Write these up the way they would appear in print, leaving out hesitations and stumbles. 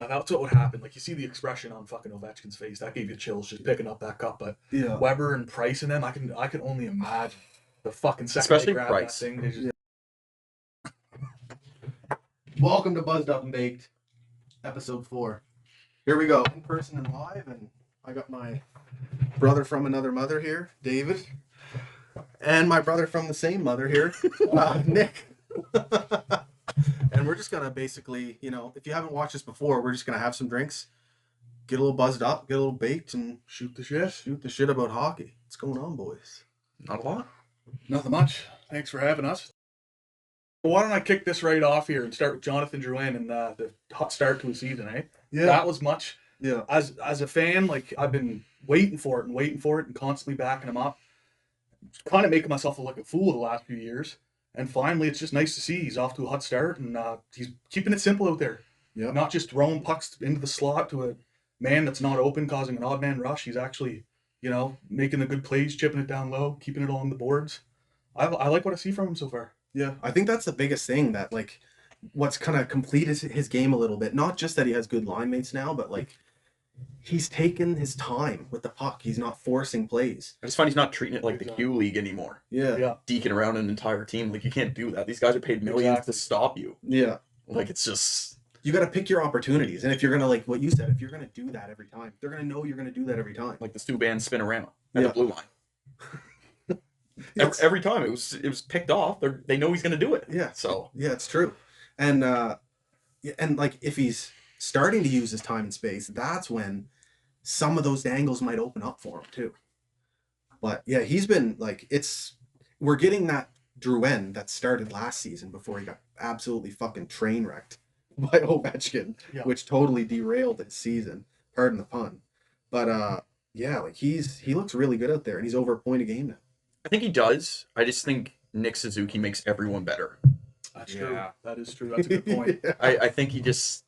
That's what would happen. Like, you see the expression on fucking Ovechkin's face. That gave you chills just picking up that cup. But Yeah. Weber and Price and them, I can only imagine the fucking second Especially they grab Price. that thing. They just... Welcome to Buzzed Up and Baked, episode 4. Here we go, in person and live, and I got my brother from another mother here, David, and my brother from the same mother here, Nick. And we're just gonna basically, if you haven't watched this before, we're just gonna have some drinks, get a little buzzed up, get a little baked, and shoot the shit. Shoot the shit about hockey. What's going on, boys? Not a lot. Nothing much. Thanks for having us. Why don't I kick this right off here and start with Jonathan Drouin and the hot start to his season, eh? Yeah. That was much. Yeah. As a fan, like, I've been waiting for it and constantly backing him up. Kind of making myself look like a fool the last few years. And finally, it's just nice to see he's off to a hot start, and he's keeping it simple out there. Yeah. Not just throwing pucks into the slot to a man that's not open, causing an odd man rush. He's actually, making the good plays, chipping it down low, keeping it along the boards. I like what I see from him so far. Yeah, I think that's the biggest thing that, like, what's kind of completed his game a little bit. Not just that he has good line mates now, but, like, he's taken his time with the puck. He's not forcing plays. I just find he's not treating it like the Q League anymore. Yeah. Deking around an entire team. Like, you can't do that. These guys are paid millions to stop you. Yeah. Like, it's just... You got to pick your opportunities. And if you're going to, like what you said, if you're going to do that every time, they're going to know you're going to do that every time. Like the Subban spin-a-rama at the blue line. Every time it was picked off, they know he's going to do it. Yeah. So yeah, it's true. And like if he's starting to use his time and space, that's when some of those angles might open up for him too. But yeah, he's been like we're getting that Drouin that started last season before he got absolutely fucking train wrecked by Ovechkin, which totally derailed his season. Pardon the pun. But yeah, like he looks really good out there, and he's over a point a game now. I think he does. I just think Nick Suzuki makes everyone better. That's true. That is true. That's a good point. I think his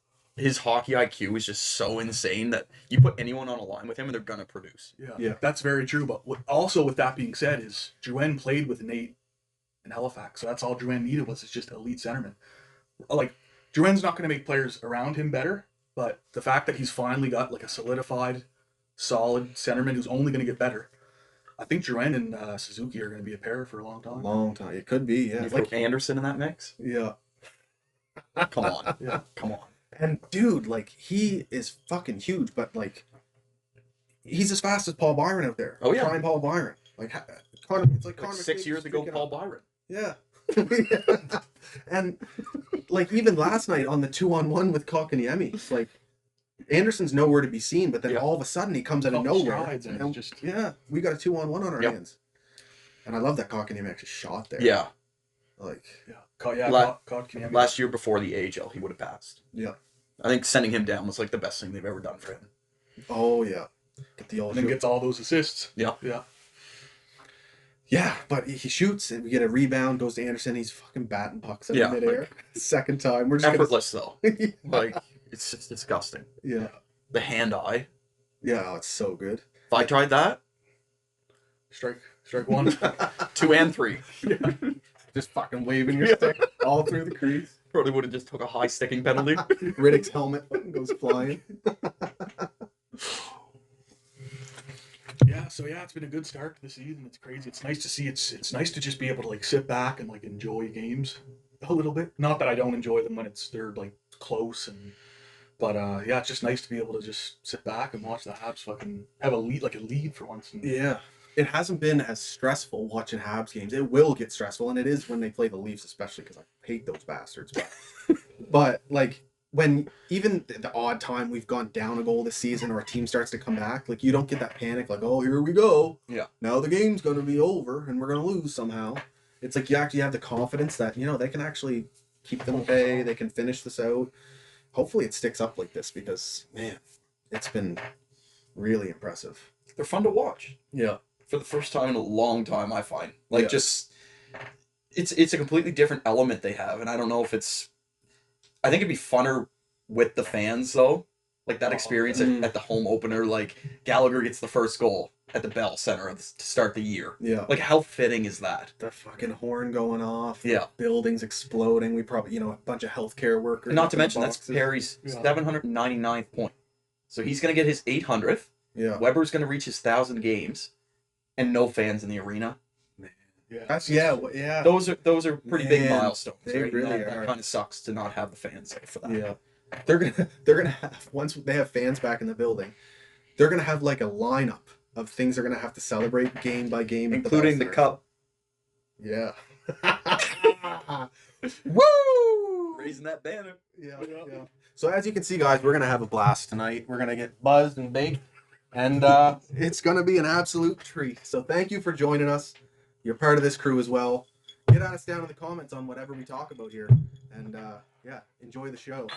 hockey IQ is just so insane that you put anyone on a line with him and they're gonna produce. Yeah. That's very true. But also with that being said, is Drouin played with Nate in Halifax, so that's all Drouin needed was just elite centerman. Like, Drouin's not going to make players around him better, but the fact that he's finally got like a solidified, solid centerman who's only going to get better. I think Drouin and Suzuki are going to be a pair for a long time. Long time. It could be, yeah. You like Anderson in that mix? Yeah. Come on. Yeah. Come on. And dude, like, he is fucking huge, but like, he's as fast as Paul Byron out there. Oh yeah. Prime Paul Byron. Like, it's like Connor 6 years ago, Paul Byron. Yeah. And like, even last night on the 2-on-1 with Kotkaniemi, like, Anderson's nowhere to be seen, but then all of a sudden he comes out of nowhere. And just we got a 2-on-1 on our hands. And I love that Kotkaniemi actually shot there. Yeah. Like, Kotkaniemi. Last year before the AHL, he would have passed. Yeah. I think sending him down was like the best thing they've ever done for him. Oh yeah. Get the old and then gets all those assists. Yeah. Yeah. Yeah, but he shoots and we get a rebound, goes to Anderson, he's fucking batting pucks in midair. Like, second time. We're just effortless though. Like, it's just disgusting. Yeah. The hand-eye. Yeah, it's so good. If I tried that, strike one. 2 and 3. Yeah. Just fucking waving your stick all through the crease. Probably would have just took a high sticking penalty. Riddick's helmet goes flying. It's been a good start to the season. It's crazy. It's nice to see. It's nice to just be able to like sit back and like enjoy games a little bit. Not that I don't enjoy them when they're like close but it's just nice to be able to just sit back and watch the Habs fucking have a lead for once. Yeah. It hasn't been as stressful watching Habs games. It will get stressful, and it is when they play the Leafs, especially because I hate those bastards. But like, when even the odd time we've gone down a goal this season or a team starts to come back, like, you don't get that panic, like, oh, here we go. Yeah. Now the game's going to be over and we're going to lose somehow. It's like you actually have the confidence that, they can actually keep them at bay. They can finish this out. Hopefully it sticks up like this because, man, it's been really impressive. They're fun to watch. Yeah. For the first time in a long time, I find. Like, just... It's a completely different element they have, and I don't know if it's... I think it'd be funner with the fans, though. Like, that experience at the home opener, like, Gallagher gets the first goal. at the Bell Center to start the year. Yeah. Like, how fitting is that? The fucking horn going off. the Yeah. Buildings exploding. We probably, a bunch of healthcare workers. And not up to in the mention, that's boxes. Perry's Yeah. 799th point. So he's going to get his 800th. Yeah. Weber's going to reach his 1,000 games. And no fans in the arena. Yeah. That's yeah. Yeah. Those are pretty big Man, milestones. they Right? really That are. kind of sucks to not have the fans there for that. Yeah. They're gonna have, once they have fans back in the building, they're gonna have like a lineup of things they're gonna have to celebrate game by game, at Including the Bell cup. Center. Yeah. Woo! Raising that banner. Yeah. So as you can see, guys, we're gonna have a blast tonight. We're gonna get buzzed and baked, and it's gonna be an absolute treat. So thank you for joining us. You're part of this crew as well. Get at us down in the comments on whatever we talk about here, and yeah, enjoy the show.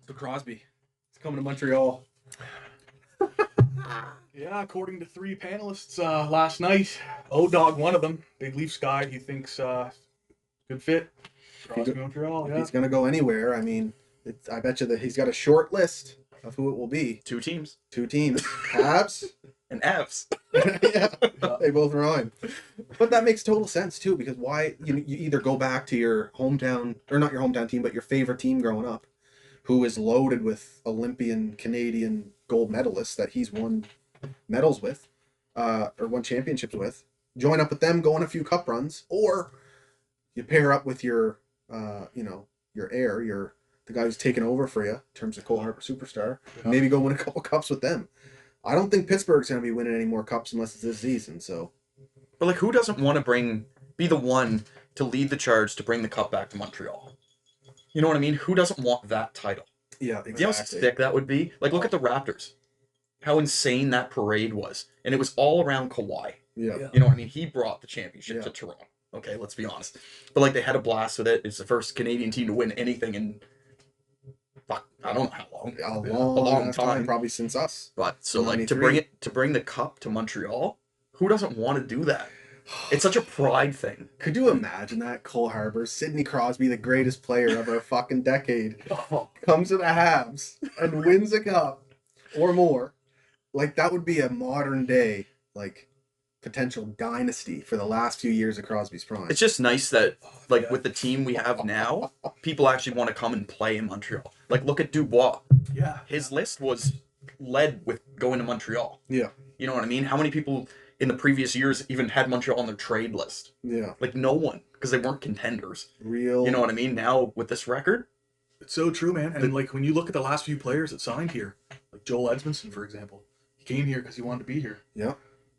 So Crosby, it's coming to Montreal. Yeah, according to 3 panelists last night, O-Dog, one of them, big Leafs guy, he thinks good fit. Crosby, Montreal, yeah. He's gonna go anywhere. I mean, I bet you that he's got a short list of who it will be. 2 teams. 2 teams, Habs. And Avs. Yeah, they both rhyme. But that makes total sense too, because why you either go back to your hometown, or not your hometown team, but your favorite team growing up, who is loaded with Olympian Canadian gold medalists that he's won medals with, or won championships with. Join up with them, go on a few cup runs, or you pair up with your, your heir, the guy who's taken over for you in terms of Cole Harper superstar. Yeah. Maybe go win a couple cups with them. I don't think Pittsburgh's going to be winning any more cups unless it's this season. So, But like, who doesn't want to be the one to lead the charge to bring the cup back to Montreal? You know what I mean? Who doesn't want that title? yeah, You know how sick that would be? Like, look at the Raptors. How insane that parade was. And it was all around Kawhi. Yeah. You know what I mean? He brought the championship Yeah. to Toronto. Okay, let's be honest. But like, they had a blast with it. It's the first Canadian team to win anything in, fuck, I don't know how long. A long long time. time, probably since us. But so like, 93. to bring the cup to Montreal, who doesn't want to do that? It's such a pride thing. Could you imagine that? Cole Harper, Sidney Crosby, the greatest player of our fucking decade, comes to the Habs and wins a cup or more. Like, that would be a modern day, like, potential dynasty for the last few years of Crosby's prime. It's just nice that, like, Yeah. with the team we have now, people actually want to come and play in Montreal. Like, look at Dubois. Yeah. His list was led with going to Montreal. Yeah. You know what I mean? How many people in the previous years even had Montreal on their trade list? Yeah. Like, no one, because they weren't contenders. Real. You know what I mean? Now, with this record, It's so true, man. And like when you look at the last few players that signed here, like Joel Edmondson, for example, he came here because he wanted to be here. Yeah.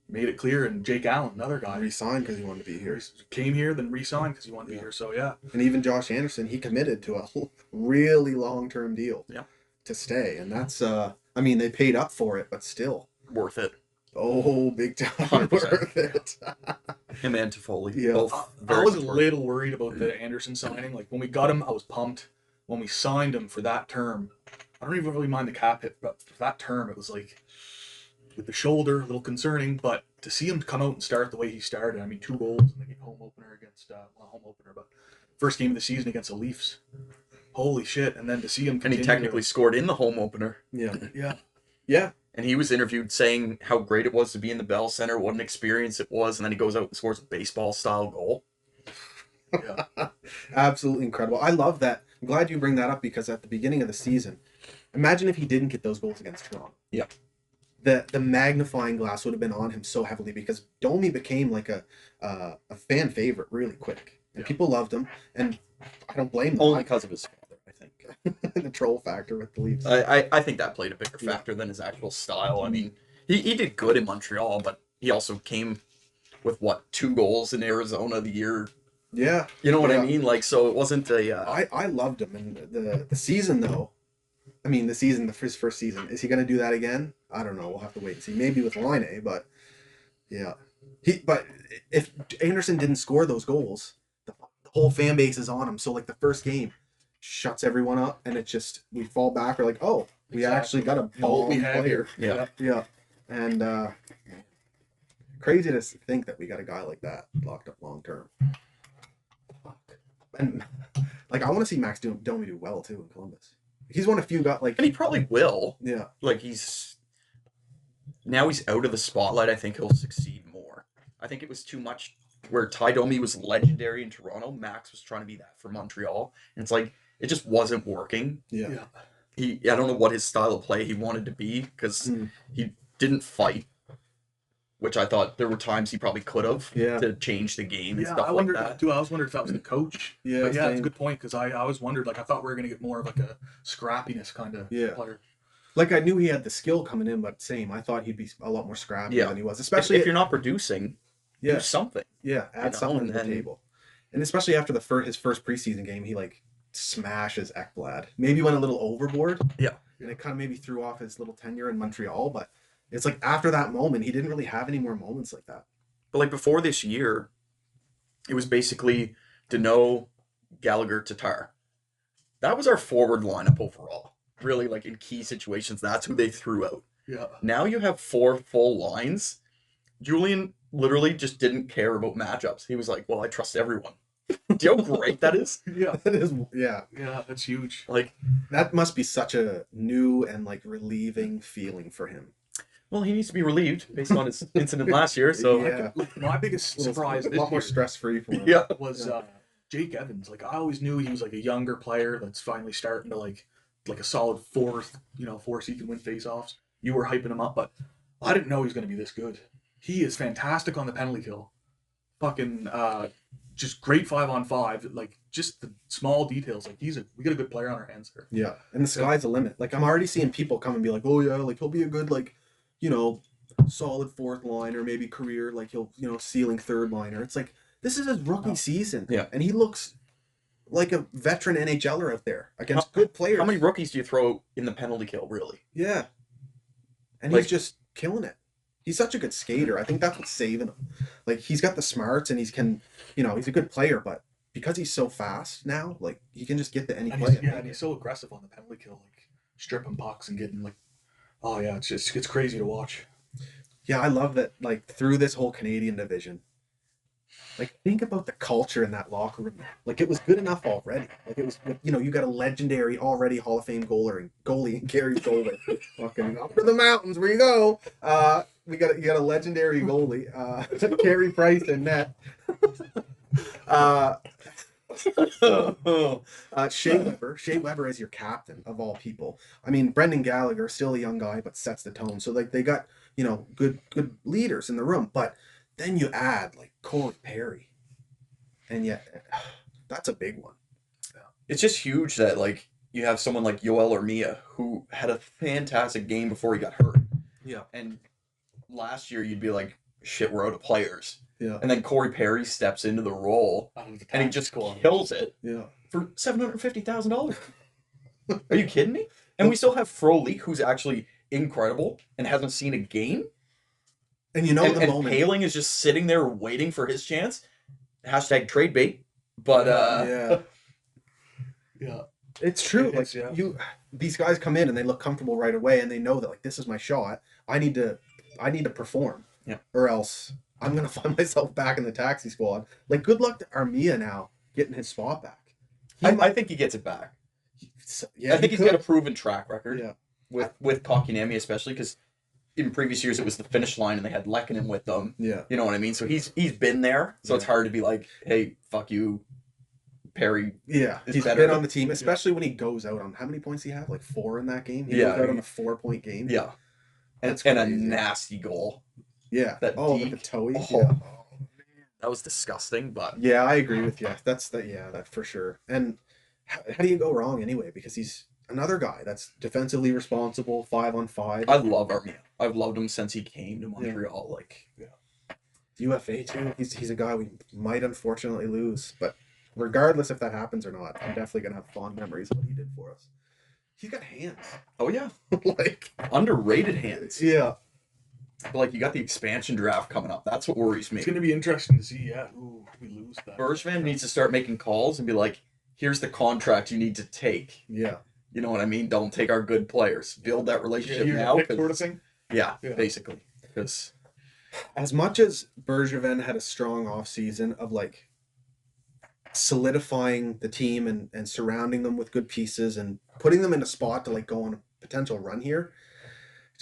Made it clear. And Jake Allen, another guy, Resigned because he wanted to be here. came here, then re-signed because he wanted to be Yeah. here. So yeah, And even Josh Anderson, he committed to a really long-term deal. Yeah. To stay. And that's, I mean, they paid up for it, but still. worth it. Oh, big time 100%. worth it. Him and Toffoli. Yeah. Both I very was a much worth little worried about the Anderson signing. Like when we got him, I was pumped. When we signed him for that term, I don't even really mind the cap hit, but for that term, it was like with the shoulder, a little concerning. But to see him come out and start the way he started, I mean, 2 goals in the home opener against, not home opener, but first game of the season against the Leafs. Holy shit! And then to see him, And he continue technically scored in the home opener. Yeah. yeah, Yeah. And he was interviewed saying how great it was to be in the Bell Center, what an experience it was, and then he goes out and scores a baseball-style goal. Absolutely incredible. I love that. I'm glad you bring that up because at the beginning of the season, imagine if he didn't get those goals against Toronto. Yeah. The magnifying glass would have been on him so heavily because Domi became like a fan favorite really quick. And Yeah. people loved him. And I don't blame them. Only because of his father, I think. The troll factor with the Leafs. I think that played a bigger Yeah. factor than his actual style. I mean, he did good in Montreal, but he also came with, 2 goals in Arizona the year. Yeah. You know what Yeah. I mean? Like, so it wasn't a... I loved him. And the season, though, I mean, his first season, is he going to do that again? I don't know. We'll have to wait and see. Maybe with Line, but yeah. But if Anderson didn't score those goals, the whole fan base is on him. So, like, the first game shuts everyone up, and it's just, we fall back. We're like, oh, we actually got a ball we have player. Yeah. Yeah. And crazy to think that we got a guy like that locked up long term. Fuck. And, like, I want to see Max Domi do well, too, in Columbus. He's one of few got, like... And he probably will. Yeah. Like, he's now he's out of the spotlight, I think he'll succeed more. I think it was too much where Ty Domi was legendary in Toronto. Max was trying to be that for Montreal. And it's like, it just wasn't working. Yeah. I don't know what his style of play he wanted to be because he didn't fight, which I thought there were times he probably could have to change the game and stuff I like wondered that. too. I was wondering if that was the coach. Yeah, But same. it's a good point because I always wondered, like, I thought we were going to get more of like a scrappiness kind of player. Like, I knew he had the skill coming in, but same. I thought he'd be a lot more scrappy than he was. Especially if you're not producing, do something. Yeah, add something to the table. And especially after his first preseason game, he like smashes Ekblad. Maybe went a little overboard. Yeah. And it kind of maybe threw off his little tenure in Montreal. But it's like after that moment, he didn't really have any more moments like that. But like before this year, it was basically Danault, Gallagher, Tatar. That was our forward lineup overall. Really, like in key situations, that's who they threw out. Yeah. Now you have 4 full lines. Julian literally just didn't care about matchups. He was like, well, I trust everyone. Do you know how great that is? Yeah. That is, yeah. Yeah, that's huge. Like, that must be such a new and like relieving feeling for him. Well, he needs to be relieved based on his incident last year. So yeah. My biggest surprise a lot more stress free for him. was Jake Evans. Like, I always knew he was like a younger player that's finally starting to like a solid force he can win faceoffs. You were hyping him up, but I didn't know he was going to be this good. He is fantastic on the penalty kill. Fucking just great 5-on-5. Like, just the small details. Like, we got a good player on our hands there. Yeah, and the sky's the limit. Like, I'm already seeing people come and be like, oh yeah, like he'll be a good like, solid fourth liner, maybe career, like he'll ceiling third liner. It's like, this is his rookie season. Yeah. And he looks like a veteran NHLer out there against good players. How many rookies do you throw in the penalty kill, really? Yeah. And he's just killing it. He's such a good skater. I think that's what's saving him. Like, he's got the smarts and he's a good player, but because he's so fast now, like, he can just get to any play. And he's so aggressive on the penalty kill, like stripping pucks and getting like, oh yeah, it's crazy to watch. Yeah, I love that. Like, through this whole Canadian division, like, think about the culture in that locker room. Like, it was good enough already. Like, it was, you got a legendary already Hall of Fame goalie and Gary Goldberg. Fucking up to the mountains where you go. You got a legendary goalie, Carey Price and net. Shea Weber as your captain of all people. I mean, Brendan Gallagher, still a young guy, but sets the tone. So like, they got good leaders in the room, but then you add like Corey Perry, and that's a big one. It's just huge that like you have someone like Yoel Armia who had a fantastic game before he got hurt. Yeah, and last year you'd be like, shit, we're out of players. Yeah. And then Corey Perry steps into the role and he just kills it. Yeah. For $750,000. Are you kidding me? And we still have Frolik, who's actually incredible and hasn't seen a game. And the moment Paling is just sitting there waiting for his chance. Hashtag trade bait. But yeah. It's true. These guys come in and they look comfortable right away, and they know that like, this is my shot. I need to perform. Yeah. Or or else I'm gonna find myself back in the taxi squad. Like, good luck to Armia now getting his spot back. I think he gets it back. Yeah, I think he's got a proven track record. Yeah. With Kotkaniemi especially, because in previous years it was the finish line and they had Lehkonen with them. Yeah. You know what I mean? So he's been there. So it's hard to be like, hey, fuck you, Perry. Yeah, he's been on the team, especially when he goes out on, how many points he have? Like 4 in that game? He goes out on a 4-point game. Yeah. And a nasty goal. Yeah. That with the toe. Oh, yeah. That was disgusting, but yeah, I agree with you. That for sure. And how do you go wrong anyway? Because he's another guy that's defensively responsible, 5-on-5. I love Armia. I've loved him since he came to Montreal. UFA too. He's a guy we might unfortunately lose, but regardless if that happens or not, I'm definitely gonna have fond memories of what he did for us. He's got hands. Oh yeah, like underrated hands. Yeah. But like, you got the expansion draft coming up. That's what worries me. It's gonna be interesting to see, who we lose that. Bergevin needs to start making calls and be like, here's the contract you need to take. Yeah. You know what I mean? Don't take our good players. Build that relationship now. Sort of thing. Yeah, basically. Because as much as Bergevin had a strong offseason of like solidifying the team and surrounding them with good pieces and putting them in a spot to like go on a potential run here,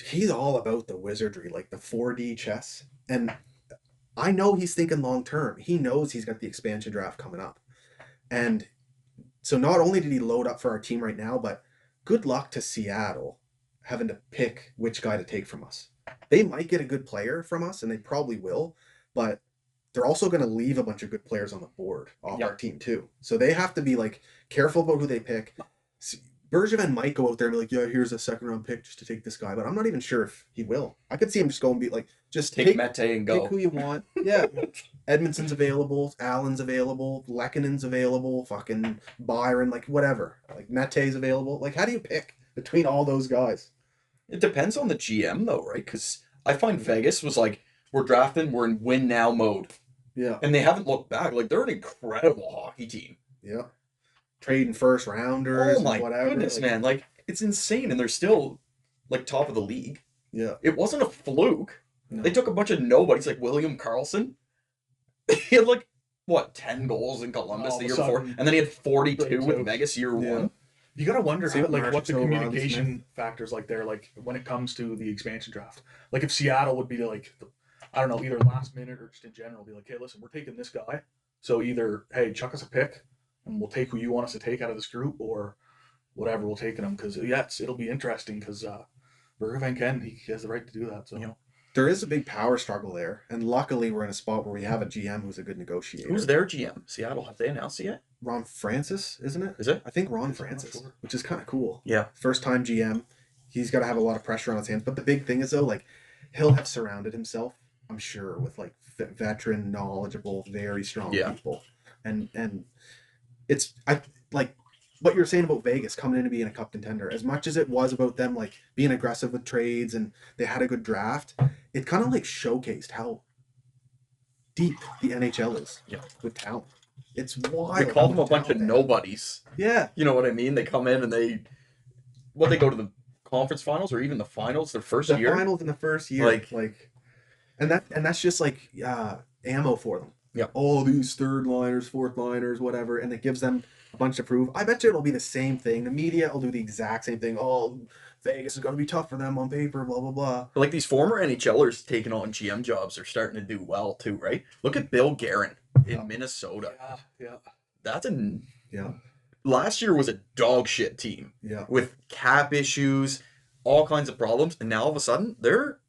he's all about the wizardry, like the 4D chess. And I know he's thinking long term. He knows he's got the expansion draft coming up. And so not only did he load up for our team right now, but good luck to Seattle having to pick which guy to take from us. They might get a good player from us, and they probably will, but they're also going to leave a bunch of good players on the board off our team too. So they have to be like careful about who they pick. Bergevin might go out there and be like, yeah, here's a second round pick just to take this guy, but I'm not even sure if he will. I could see him just go and be like, just Take Mete and go. Pick who you want. Yeah. Edmondson's available, Allen's available, Lekkonen's available, fucking Byron, like whatever. Like Mete's available. Like, how do you pick between all those guys? It depends on the GM though, right? Because I find Vegas was like, we're drafting, we're in win now mode. Yeah. And they haven't looked back. Like, they're an incredible hockey team. Yeah. Trading first rounders. Oh my and whatever. goodness, man. Like, it's insane. And they're still, like, top of the league. Yeah. It wasn't a fluke. No. They took a bunch of nobodies, like William Karlsson. He had, like, what, 10 goals in Columbus All the of year a before? sudden, And then he had 42 breaks with out. Vegas year Yeah. one. You gotta wonder See how, what like, March what the told Ron communication factors like there, like when it comes to the expansion draft. Like if Seattle would be like, I don't know, either last minute or just in general, be like, hey, listen, we're taking this guy. So either, hey, chuck us a pick and we'll take who you want us to take out of this group, or whatever, we'll take them. Because it'll be interesting because Bergevin he has the right to do that. So There is a big power struggle there, and luckily we're in a spot where we have a GM who's a good negotiator. Who's their GM? Seattle. Have they announced it yet? Ron Francis, isn't it? Is it? I think Ron Is it? I'm not Francis, sure. which is kind of cool. Yeah. First time GM. He's got to have a lot of pressure on his hands. But the big thing is, though, like, he'll have surrounded himself, I'm sure, with, like, veteran, knowledgeable, very strong people. And it's, like, what you're saying about Vegas coming in and being a cup contender, as much as it was about them, like, being aggressive with trades and they had a good draft, it kind of, like, showcased how deep the NHL is with talent. It's wild. They called them a bunch of talent they have. nobodies. Yeah. You know what I mean? They come in and they go to the conference finals or even the finals their first The year. finals in the first year, and that's just like ammo for them. Yeah. Oh, these third liners, fourth liners, whatever, and it gives them a bunch to prove. I bet you it'll be the same thing. The media will do the exact same thing. Oh, Vegas is going to be tough for them on paper. Blah blah blah. Like these former NHLers taking on GM jobs are starting to do well too, right? Look at Bill Guerin in Minnesota. Yeah. That's Yeah. last year was a dog shit team Yeah. with cap issues, all kinds of problems, and now all of a sudden they're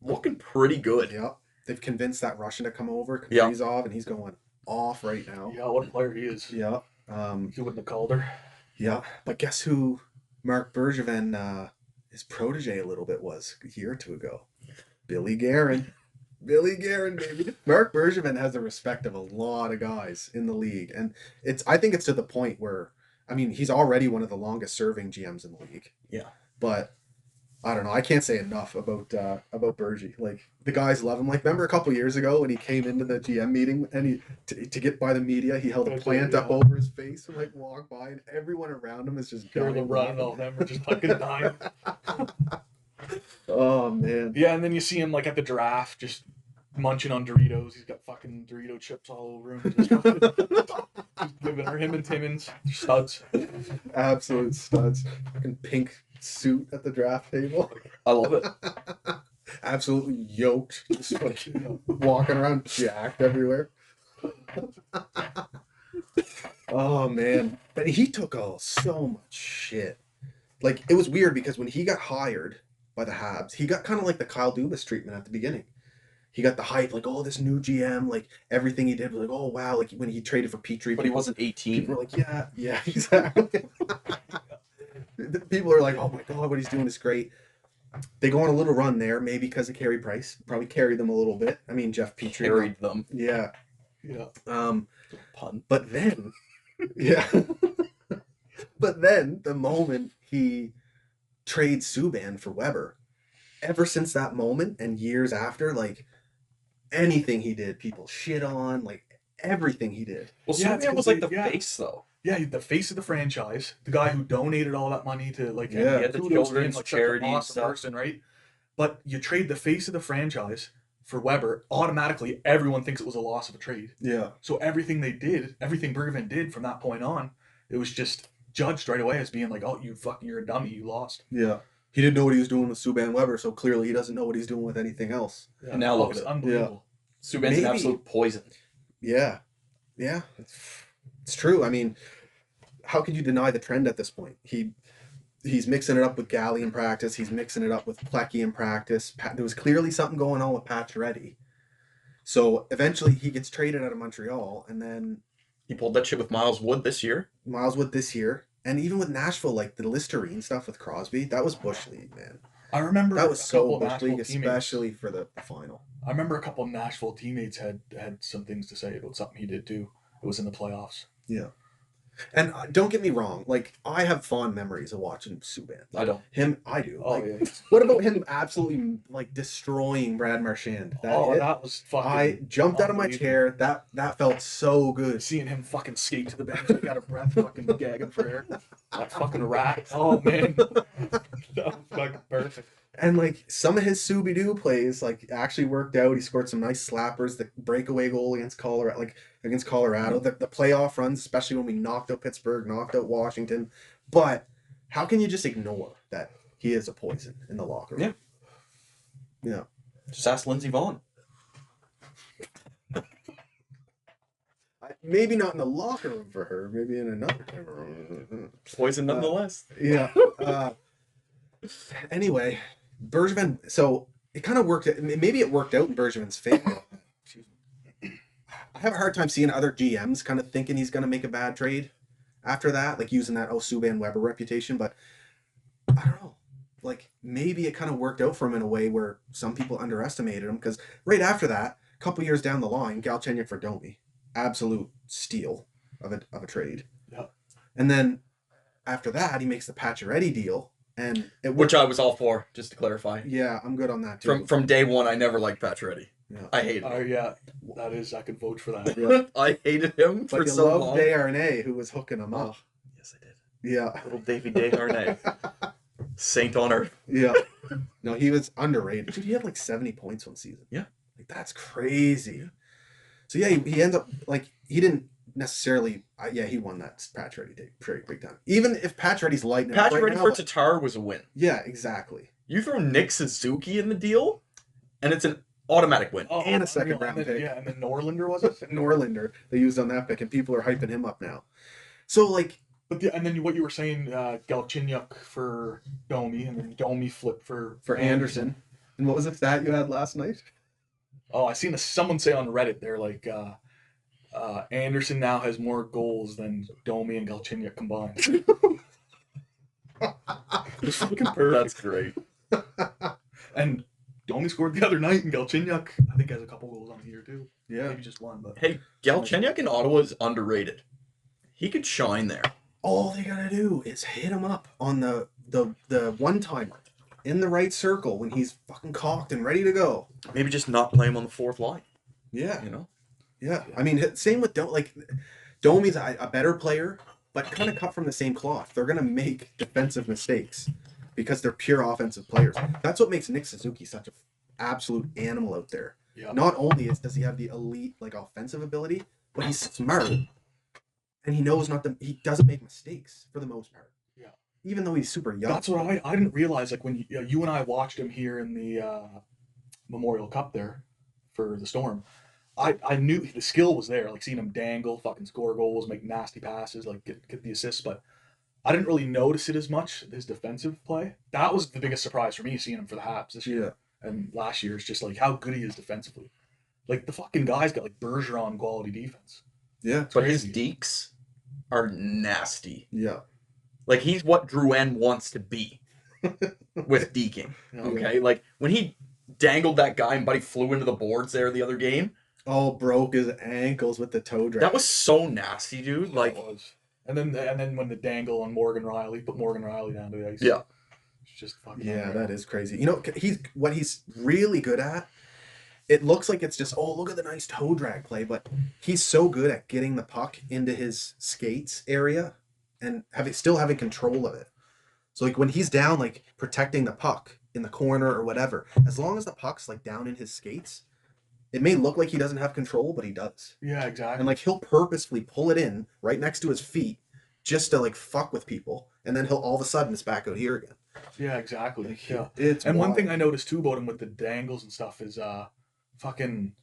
looking pretty good. Yeah. They've convinced that Russian to come over, Yeah. Kaprizov, and he's going off right now. Yeah, what a player he is. Yeah. He wouldn't have called her. Yeah. But guess who Marc Bergevin, his protege a little bit was a year or two ago? Billy Guerin. Billy Guerin, baby. Marc Bergevin has the respect of a lot of guys in the league. And I think it's to the point where, I mean, he's already one of the longest serving GMs in the league. Yeah. But I don't know. I can't say enough about Bergie. Like, the guys love him. Like, remember a couple years ago when he came into the GM meeting and he to get by the media, he held a plant up over his face and like walked by, and everyone around him is just Hear the dying run, laughing. all of them are just fucking dying. Oh man. Yeah, and then you see him like at the draft, just munching on Doritos. He's got fucking Dorito chips all over him. Just giving her him and Timmons studs. Absolute studs. Fucking pink suit at the draft table. I love it. Absolutely yoked. Just like, walking around jacked everywhere. Oh man. But he took so much shit. Like, it was weird because when he got hired by the Habs, he got kind of like the Kyle Dubas treatment at the beginning. He got the hype, like, oh, this new GM, like, everything he did was like, oh, wow, like, when he traded for Petry. But he wasn't 18. People were like, yeah, exactly. People are like, oh my God, what he's doing is great. They go on a little run there, maybe because of Carey Price. Probably carried them a little bit. I mean, Jeff Petry. Carried them. Yeah. Yeah. Pun. But then, yeah. But then, the moment he trades Subban for Weber, ever since that moment and years after, like, anything he did, people shit on, like, everything he did. Well, Yeah, it's Subban was like the complete- yeah. face, though. Yeah, the face of the franchise, the guy who donated all that money to like Yeah. He had the kudos to him, children's like, such an charity and awesome stuff. person, right? But you trade the face of the franchise for Weber, automatically everyone thinks it was a loss of a trade. Yeah. So everything they did, everything Bergevin did from that point on, it was just judged right away as being like, oh, you're a dummy, you lost. Yeah. he didn't know what he was doing with Subban Weber, so clearly he doesn't know what he's doing with anything else. Yeah. And now look it's at it. unbelievable. Subban's Maybe- an absolute poison. Yeah, yeah, it's true. I mean, how could you deny the trend at this point? He's mixing it up with Galley in practice. He's mixing it up with Plecky in practice. There was clearly something going on with Pacioretty. So eventually he gets traded out of Montreal, and then He pulled that shit with Miles Wood this year. Miles Wood this year, and even with Nashville, like the Listerine stuff with Crosby, that was Bush League, man. I remember That was a so couple of Bush Nashville League, teammates. especially for the final. I remember a couple of Nashville teammates had some things to say about something he did too. It was in the playoffs. Yeah. And don't get me wrong, like I have fond memories of watching Subban. I don't. I do. Oh Like, yeah. what about him absolutely like destroying Brad Marchand? That was fucking. I jumped out of my chair. That felt so good. Seeing him fucking skate to the bench, he got a breath, fucking gagging for air. That fucking rat. Oh man, that was fucking perfect. And like some of his Scooby-Doo plays like actually worked out. He scored some nice slappers. The breakaway goal against Colorado, the playoff runs, especially when we knocked out Pittsburgh, knocked out Washington. But how can you just ignore that he is a poison in the locker room? Yeah. Just ask Lindsey Vaughn. Maybe not in the locker room for her. Maybe in another type of room. Poison nonetheless. Yeah. Anyway, Bergevin. So it kind of worked. Maybe it worked out in Bergevin's favor. Excuse me. I have a hard time seeing other GMs kind of thinking he's going to make a bad trade after that, like using that Subban Weber reputation. But I don't know. Like maybe it kind of worked out for him in a way where some people underestimated him, because right after that, a couple years down the line, Galchenyuk for Domi, absolute steal of a trade. Yeah. And then after that, he makes the Pacioretty deal. And Which I was all for, just to clarify. yeah, I'm good on that too. From day one, I never liked Pacioretty. Yeah. I hated him. Oh yeah, that is. I could vote for that. Yeah. I hated him But for you so love long. Desharnais, who was hooking him up. Yes, I did. Yeah, Little Davy Desharnais. Saint on earth. yeah. No, he was underrated. Dude, he had like 70 points one season. Yeah. Like that's crazy. So yeah, he ends up like he didn't necessarily. He won that Pacioretty trade big time. Even if Pacioretty's lighting up right Pacioretty now, for Tatar was a win. yeah, exactly. You throw Nick Suzuki in the deal, and it's an automatic win. Oh, And a second unreal. round And then- pick. Yeah, and then Norlander was it? Norlander they used on that pick, and people are hyping him up now. So like, But and then what you were saying, Galchenyuk for Domi, and then Domi flipped for Anderson. And what was the stat you had last night? Oh, I seen someone say on Reddit, they're like, Anderson now has more goals than Domi and Galchenyuk combined. It's fucking perfect. That's great. And Domi scored the other night, and Galchenyuk, I think, has a couple goals on here too. Yeah. Maybe just one, but Hey, Galchenyuk in Ottawa is underrated. He could shine there. All they gotta do is hit him up on the one timer in the right circle when he's fucking cocked and ready to go. Maybe just not play him on the fourth line. Yeah, You know. yeah. I mean, same with Domi's a better player, but kind of cut from the same cloth. They're gonna make defensive mistakes because they're pure offensive players. That's what makes Nick Suzuki such an absolute animal out there. yeah. Not only does he have the elite like offensive ability, but he's smart, and he knows he doesn't make mistakes for the most part. Yeah. Even though he's super young. That's what I didn't realize. Like when you and I watched him here in the Memorial Cup there for the Storm, I knew the skill was there. Like seeing him dangle, fucking score goals, make nasty passes, like get the assists. But I didn't really notice it as much, his defensive play. That was the biggest surprise for me, seeing him for the Habs this year. Yeah. And last year is just like how good he is defensively. Like the fucking guy's got like Bergeron quality defense. Yeah. But his Crazy. deeks are nasty. Yeah. Like he's what Drouin wants to be with deking. Okay, like when he dangled that guy and Buddy flew into the boards there the other game. Oh, broke his ankles with the toe drag. That was so nasty, dude. Like, It was. And then when the dangle on Morgan Riley, put Morgan Riley down to the ice. yeah, It's just fucking Yeah, unreal. that is crazy. You know, what he's really good at. It looks like it's just, oh, look at the nice toe drag play, but he's so good at getting the puck into his skates area and still having control of it. So like when he's down, like protecting the puck in the corner or whatever, as long as the puck's like down in his skates, it may look like he doesn't have control, but he does. Yeah, exactly. And like he'll purposefully pull it in right next to his feet just to like fuck with people, and then he'll all of a sudden it's back out here again. Yeah, exactly. Like, Yeah. it's And one wild. thing I noticed too about him with the dangles and stuff is fucking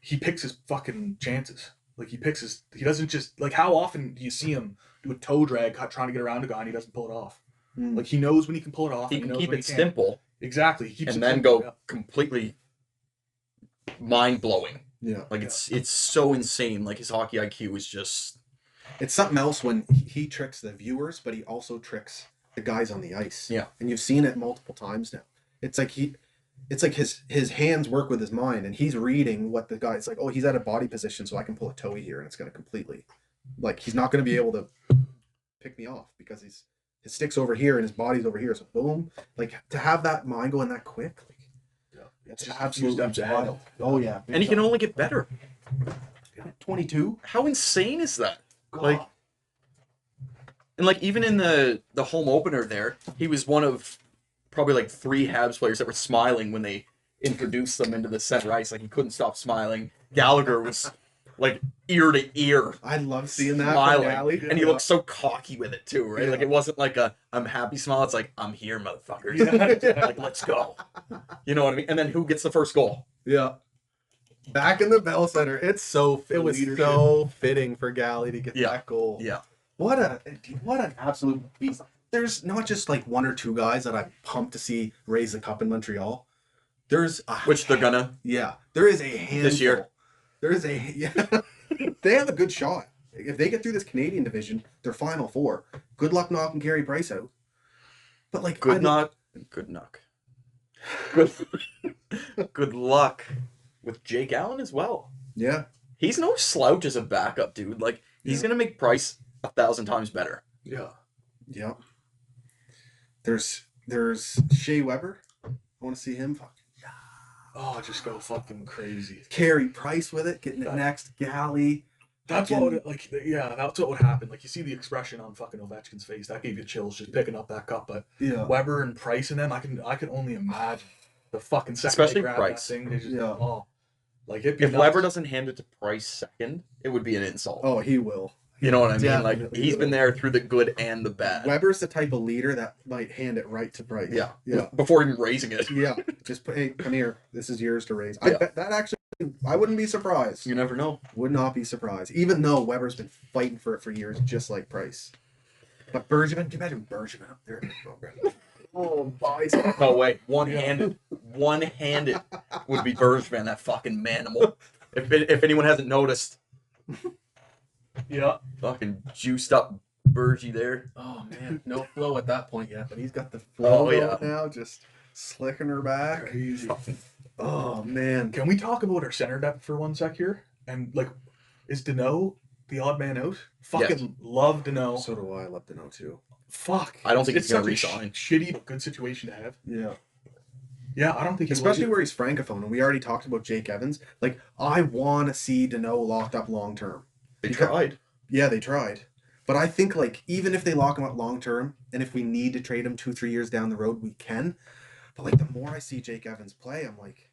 he picks his fucking chances. Like he doesn't just like how often do you see him do a toe drag trying to get around a guy and he doesn't pull it off. Mm. Like he knows when he can pull it off He and he can knows keep when it he can't. simple Exactly. He keeps and it then simple, go completely mind blowing. Yeah. Like it's so insane. Like his hockey IQ is just It's something else when he tricks the viewers, but he also tricks the guys on the ice. Yeah. And you've seen it multiple times now. It's like his hands work with his mind, and he's reading what the guy. It's like, oh, he's at a body position, so I can pull a toey here, and it's going to completely, like, he's not going to be able to pick me off because his stick's over here and his body's over here. So boom, like to have that mind going that quick, like, it's just absolutely steps ahead. wild. Oh yeah, and he can only get better. 22. How insane is that? Like, and like even in the home opener there, he was one of probably like 3 Habs players that were smiling when they introduced them into the center ice. Like he couldn't stop smiling. Gallagher was like ear to ear I love seeing that from smiling, Gally. and he looked so cocky with it too, right? Yeah. Like it wasn't like a I'm happy smile. It's like I'm here, motherfuckers. Yeah. Like let's go. You know what I mean? And then who gets the first goal? Yeah. Back in the Bell Center, it was Leadership. so fitting for Gally to get Yeah. that goal. Yeah. What an absolute beast. There's not just like 1 or 2 guys that I'm pumped to see raise the cup in Montreal. There's a Which they're gonna. Yeah, there is a handful. This year. There is they have a good shot. If they get through this Canadian division, they're Final Four. Good luck knocking Carey Price out. But like Good luck. Good luck with Jake Allen as well. Yeah. He's no slouch as a backup, dude. Like he's gonna make Price 1,000 times better. Yeah. Yeah. There's Shea Weber. I want to see him. Fuck. Oh, just go fucking crazy. Carey Price with it, getting it next. Galley. That's Fucking- what would, like yeah, that's what would happen. Like you see the expression on fucking Ovechkin's face. That gave you chills just picking up that cup. But Yeah. Weber and Price and them, I can only imagine the fucking second Especially they grab Price. that thing. They just Yeah. like it'd be If nuts. Weber doesn't hand it to Price second, it would be an insult. Oh, he will. You know what I mean? Like Definitely he's will. been there through the good and the bad. Weber's the type of leader that might hand it right to Price. Yeah. Yeah. Before even raising it. Yeah. Just put, hey, come here. This is yours to raise. Yeah. I bet that actually, I wouldn't be surprised. You never know. Would not be surprised. Even though Weber's been fighting for it for years, just like Price. But Bergevin, can you imagine Bergevin up there? Oh, boys. No way. One-handed would be Bergevin, that fucking manimal. If anyone hasn't noticed, Yeah. fucking juiced up Bergie there. Oh, man. No flow at that point yet, but he's got the flow Oh, yeah. going now, just slicking her back. Crazy. Oh, man. Can we talk about our center depth for 1 sec here? And like, is Danault the odd man out? Fucking love Danault. So do I. Love to know, too. Fuck. I don't think it's he's gonna such a resign. shitty but good situation to have. Yeah. Yeah, I don't think he Especially will. where he's francophone, and we already talked about Jake Evans. Like, I want to see Danault locked up long term. They tried. Yeah, they tried. But I think, like, even if they lock him up long term, and if we need to trade him 2-3 years down the road, we can. But, like, the more I see Jake Evans play, I'm like,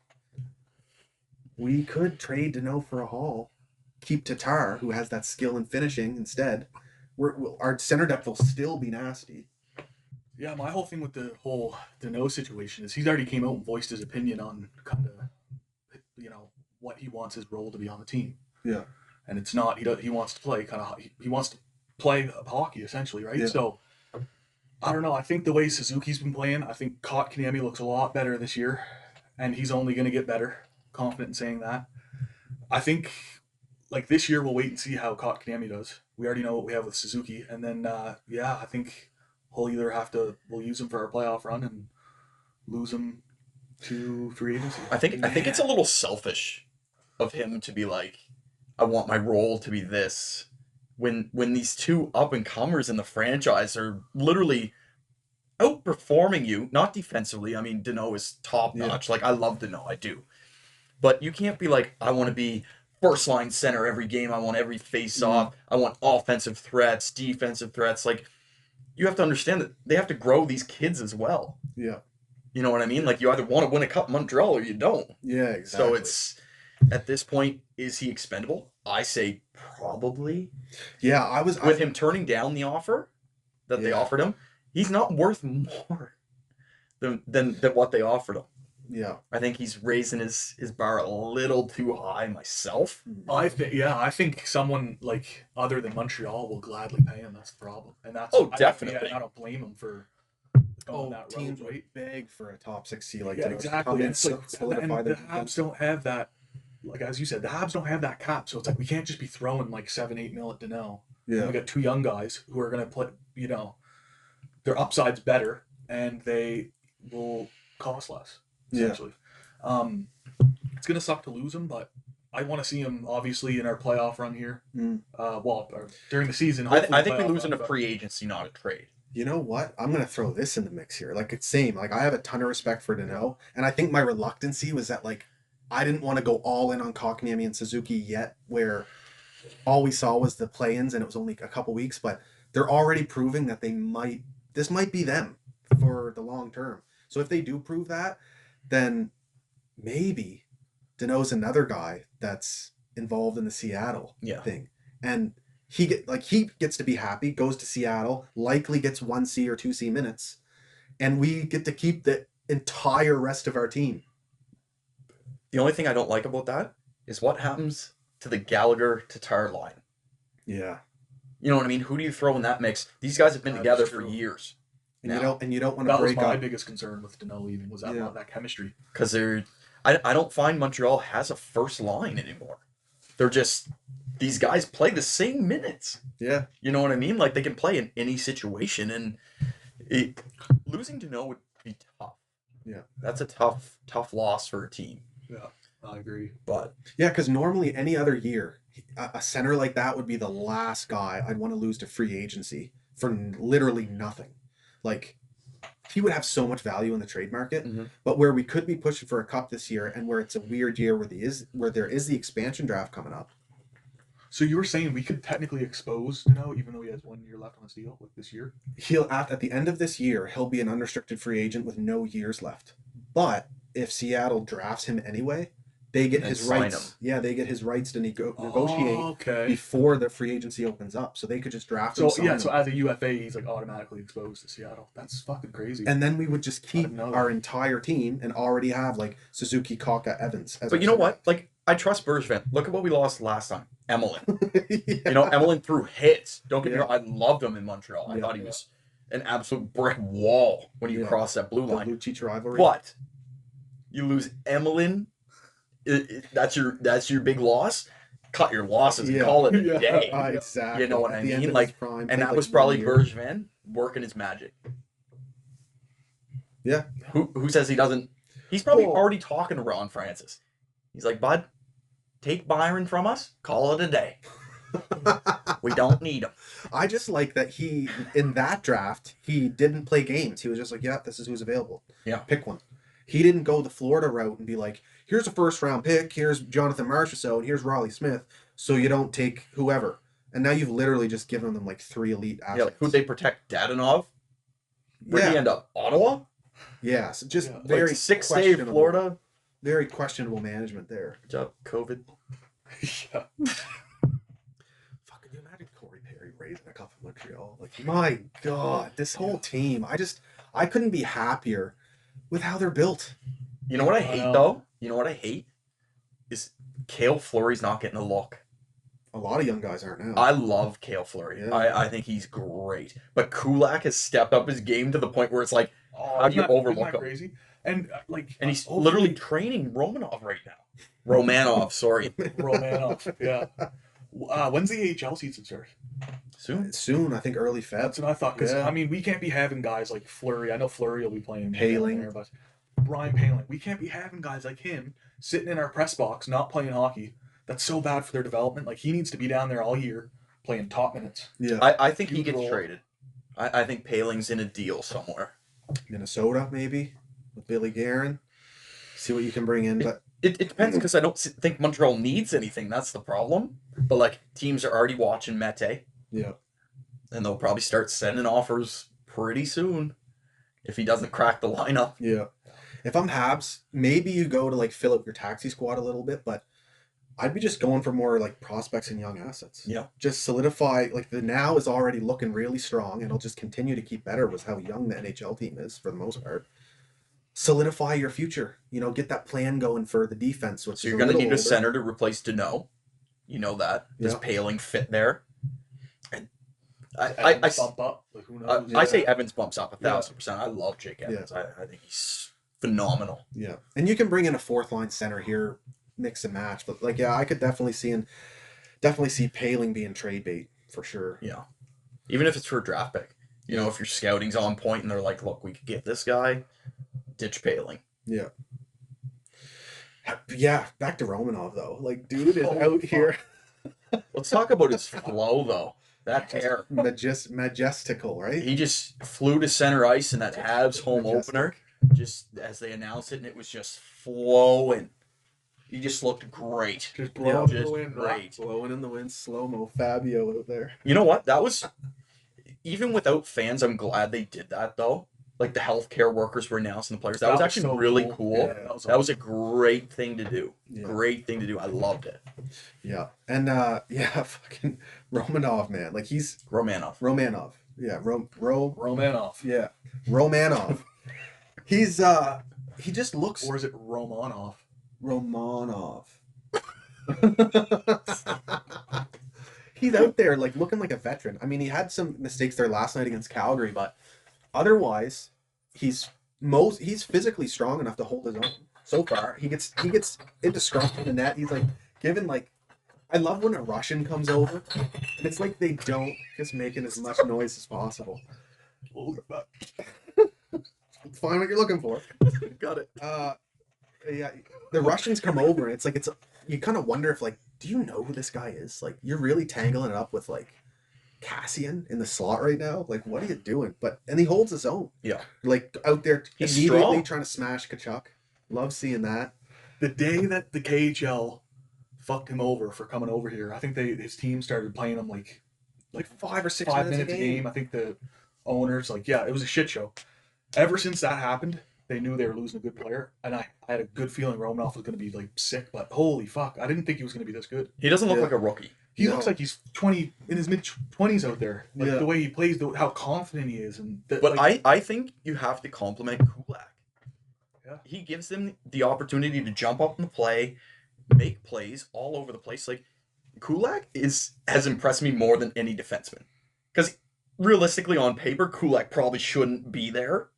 we could trade Danault for a haul. Keep Tatar, who has that skill in finishing, instead. Our center depth will still be nasty. Yeah, my whole thing with the whole Danault situation is he's already came out and voiced his opinion on kind of, what he wants his role to be on the team. Yeah. And it's not he wants to play he wants to play hockey essentially, right? Yeah. So I don't know. I think the way Suzuki's been playing, I think Kotkaniemi looks a lot better this year, and he's only going to get better. Confident in saying that. I think like this year we'll wait and see how Kotkaniemi does. We already know what we have with Suzuki, and then I think we'll use him for our playoff run and lose him to free agency. I think it's a little selfish of him to be like, I want my role to be this. When these 2 up and comers in the franchise are literally outperforming you, not defensively. I mean, Danault is top notch. Like I love Danault, I do. But you can't be like, I want to be first line center every game. I want every face off. I want offensive threats, defensive threats. Like you have to understand that they have to grow these kids as well. Yeah. You know what I mean? Like you either want to win a cup in Montreal or you don't. Yeah, exactly. So it's at this point, is he expendable? I say probably. Yeah, With him turning down the offer that they Yeah. offered him, he's not worth more than what they offered him. Yeah. I think he's raising his bar a little too high myself. I think someone like other than Montreal will gladly pay him. That's the problem, and that's Definitely. I don't blame him for going that teams road, right? would beg for a top 6 seed like Yeah, to exactly. come in, And it's like, solidify and their the Habs don't have that. Like as you said, the Habs don't have that cap, so it's like we can't just be throwing like 7-8 mil at Danault. And we got two young guys who are going to play. You know, their upside's better, and they will cost less. Essentially, it's going to suck to lose them, but I want to see him obviously in our playoff run here. During the season. I think we lose in a free agency, not a trade. You know what? I'm gonna throw this in the mix here. Like it's same. Like I have a ton of respect for Danault, and I think my reluctancy was that like I didn't want to go all in on Kotkaniemi and Suzuki yet, where all we saw was the play-ins and it was only a couple weeks, but they're already proving that this might be them for the long term. So if they do prove that, then maybe Danault's another guy that's involved in the Seattle thing, and he gets to be happy, goes to Seattle, likely gets 1C or 2C minutes, and we get to keep the entire rest of our team. The only thing I don't like about that is what happens to the Gallagher-Tatar line. Yeah. You know what I mean? Who do you throw in that mix? These guys have been together for years. And you don't want to break up. That was my biggest concern with Danault leaving, was that chemistry. Because I don't find Montreal has a first line anymore. They're just, these guys play the same minutes. Yeah. You know what I mean? Like they can play in any situation, and losing Danault would be tough. Yeah. That's a tough loss for a team. Yeah, I agree. But yeah, because normally any other year, a center like that would be the last guy I'd want to lose to free agency for literally nothing. Like he would have so much value in the trade market, but where we could be pushing for a cup this year, and where it's a weird year where there is the expansion draft coming up. So you were saying we could technically expose Danault, even though he has 1 year left on his deal, like this year? He'll at the end of this year, he'll be an unrestricted free agent with no years left. But if Seattle drafts him anyway, they get his rights. Yeah, they get his rights to negotiate before the free agency opens up. So they could just draft him. So as a UFA, he's like automatically exposed to Seattle. That's fucking crazy. And then we would just keep our entire team and already have like Suzuki, Kaka, Evans. But you know what? Like I trust Bergevin. Look at what we lost last time. Emmelin. You know, Emmelin threw hits. Don't get me wrong. I loved him in Montreal. I thought he was an absolute brick wall when you cross that blue line. The Lucic rivalry. But you lose Emmelin. That's your big loss. Cut your losses and call it a day. Exactly. You know what I mean? Like, prime, and that was probably Bergevin working his magic. Yeah. Who says he doesn't? He's probably already talking to Ron Francis. He's like, bud, take Byron from us. Call it a day. We don't need him. I just like that in that draft, he didn't play games. He was just like, yeah, this is who's available. Yeah. Pick one. He didn't go the Florida route and be like, here's a first round pick, here's Jonathan Marchessault, and here's Raleigh Smith, so you don't take whoever. And now you've literally just given them like 3 elite assets. Yeah, like who'd they protect? Dadonov? Where'd he end up? Ottawa? Yeah, so just very like 6-day Florida. Very questionable management there. Good job, COVID. Yeah. Fucking imagine Corey Perry raising a cup in Montreal. Like, my God, this whole team. I couldn't be happier with how they're built. You know what I hate though? You know what I hate? Is Cale Fleury's not getting a look. A lot of young guys aren't now. I love Cale Fleury. Yeah. I think he's great. But Kulak has stepped up his game to the point where it's like, how do you overlook him? Crazy? And and he's literally training Romanov right now. Romanov, sorry. Romanov, yeah. When's the AHL season start? Soon, I think early Feb. That's what I thought. Because I mean, we can't be having guys like Fleury. I know Fleury will be playing Paling there, but Brian Paling. We can't be having guys like him sitting in our press box not playing hockey. That's so bad for their development. Like he needs to be down there all year playing top minutes. Yeah, I think he gets traded. I think Paling's in a deal somewhere. Minnesota, maybe with Billy Guerin. See what you can bring in, but it depends because I don't think Montreal needs anything. That's the problem. But like teams are already watching Mete. Yeah. And they'll probably start sending offers pretty soon if he doesn't crack the lineup. Yeah. If I'm Habs, maybe you go to like fill up your taxi squad a little bit, but I'd be just going for more like prospects and young assets. Yeah. Just solidify, like the now is already looking really strong and it'll just continue to keep better with how young the NHL team is for the most part. solidify your future. You know, get that plan going for the defense. Which So is you're going to need little a older. center to replace Danault. You know that. Does Yeah. Paling fit there? And Evans bump up. Like, who knows? I say Evans bumps up Yeah. 1,000%. I love Jake Evans. I think he's phenomenal. Yeah, and you can bring in a fourth line center here, mix and match. But like, yeah, I could definitely see Paling being trade bait for sure. Yeah. Even if it's for a draft pick. You know, if your scouting's on point and they're like, look, we could get this guy, ditch Paling. Yeah. Yeah, back to Romanov though. Like, dude is Holy out fuck. here Let's talk about his flow, though. That hair. majestical, right? He just flew to center ice in that Habs home Majestic. opener, just as they announced it, and it was just flowing. He just looked great. Just blowing Just the wind. great. Blowing in the wind, slow-mo Fabio out there. You know what? That was, even without fans, I'm glad they did that, though. Like, the healthcare workers were announcing the players. That was actually so really cool. Yeah, That was a great thing to do. Yeah. Great thing to do. I loved it. Yeah, and yeah, fucking Romanov, man. Like he's Romanov. Yeah, Romanov. Yeah, Romanov. He's he just looks Or is it Romanov? Romanov. He's out there like looking like a veteran. I mean, he had some mistakes there last night against Calgary, but otherwise, he's physically strong enough to hold his own. So far, he gets into scrum in the net. He's like given like, I love when a Russian comes over, and it's like they don't, just making as much noise as possible. Find what you're looking for. Got it. Yeah, the Russians come over, and it's like you kind of wonder if like, do you know who this guy is? Like, you're really tangling it up with like Cassian in the slot right now. Like, what are you doing? And he holds his own. Yeah. Like out there He's immediately strong. trying to smash Kachuk. Love seeing that. The day that the KHL fucked him over for coming over here, I think his team started playing him like 5 or 6 5 minutes a game. I think the owners, like, yeah, it was a shit show. Ever since that happened, they knew they were losing a good player, and I had a good feeling Romanov was going to be like sick. But holy fuck, I didn't think he was going to be this good. He doesn't look Yeah. like a rookie. He No. looks like he's 20 in his mid 20s out there. Like Yeah. the way he plays, how confident he is, and But like, I think you have to compliment Kulak. Yeah. He gives them the opportunity to jump up in the play, make plays all over the place. Like, Kulak has impressed me more than any defenseman. Because realistically, on paper, Kulak probably shouldn't be there.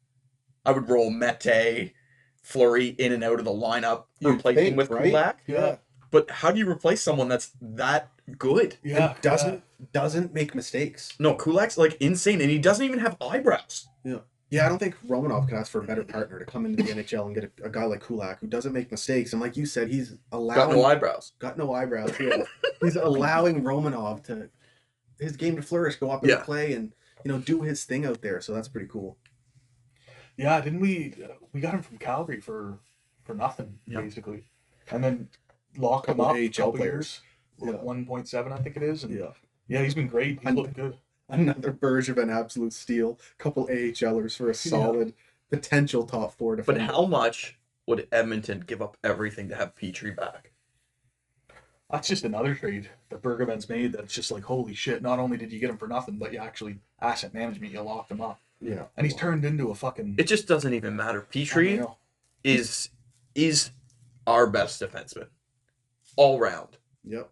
I would roll Mete, Fleury in and out of the lineup, You'd replacing think, with right? Kulak. Yeah. But how do you replace someone that's that good? yeah, And doesn't make mistakes. No, Kulak's like insane, and he doesn't even have eyebrows. Yeah, I don't think Romanov could ask for a better partner to come into the NHL and get a guy like Kulak who doesn't make mistakes. And like you said, he's Got no eyebrows. got no eyebrows. Yeah. He's allowing Romanov to his game to flourish, go up and Yeah. play, and do his thing out there. So that's pretty cool. Yeah, didn't we? We got him from Calgary for nothing, Yeah. basically, and then lock him Couple up. AHL couple players. years, Yeah. 1.7, I think it is. And Yeah. yeah, he's been great. He's And- looked good. Another Bergevin absolute steal. Couple AHLers for a solid potential top 4 defender. But how much would Edmonton give up everything to have Petry back? That's just another trade that Bergevin's made. That's just like, holy shit! Not only did you get him for nothing, but you actually asset management. You locked him up, Yeah. and he's turned into a fucking. It just doesn't even matter. Petry unreal. is our best defenseman all round. Yep.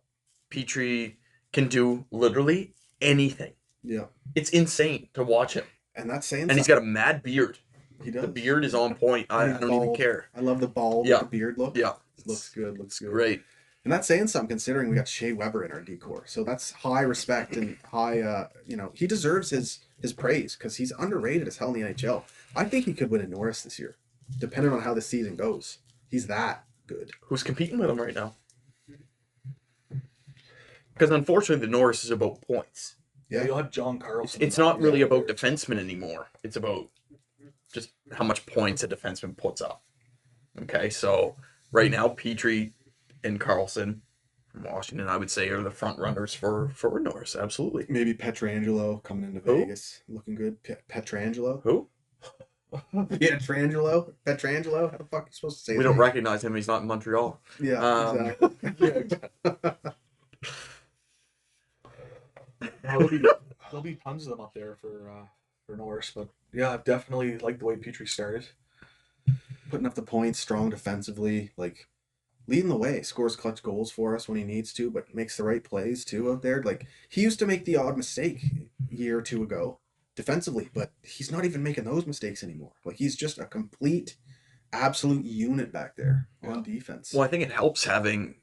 Petry can do literally anything. Yeah. It's insane to watch him, And that's saying and he's got a mad beard. he does. The beard is on point. I He's don't even bald. care. I love the bald Yeah. with the beard look. Yeah, Looks good. Looks good. great. And that's saying something considering we got Shea Weber in our decor. So that's high respect and high, he deserves his praise because he's underrated as hell in the NHL. I think he could win a Norris this year, depending on how the season goes. He's that good. Who's competing with him right now? Because unfortunately, the Norris is about points. Yeah, Yeah. you'll have John Carlson. It's not really about defensemen anymore. It's about just how much points a defenseman puts up. Okay, so right now, Petry and Carlson from Washington, I would say, are the front runners for Norris. Absolutely. Maybe Petrangelo coming into Who? Vegas. Looking good. Petrangelo? Who? Petrangelo? How the fuck are you supposed to say We his don't name? recognize him. He's not in Montreal. Yeah, Um, exactly. There'll be tons of them up there for Norris, but yeah, I definitely like the way Petrie started. putting up the points, strong defensively, like leading the way, scores clutch goals for us when he needs to, but makes the right plays too out there. Like he used to make the odd mistake a year or two ago defensively, but he's not even making those mistakes anymore. Like he's just a complete, absolute unit back there on defense. Well, I think it helps having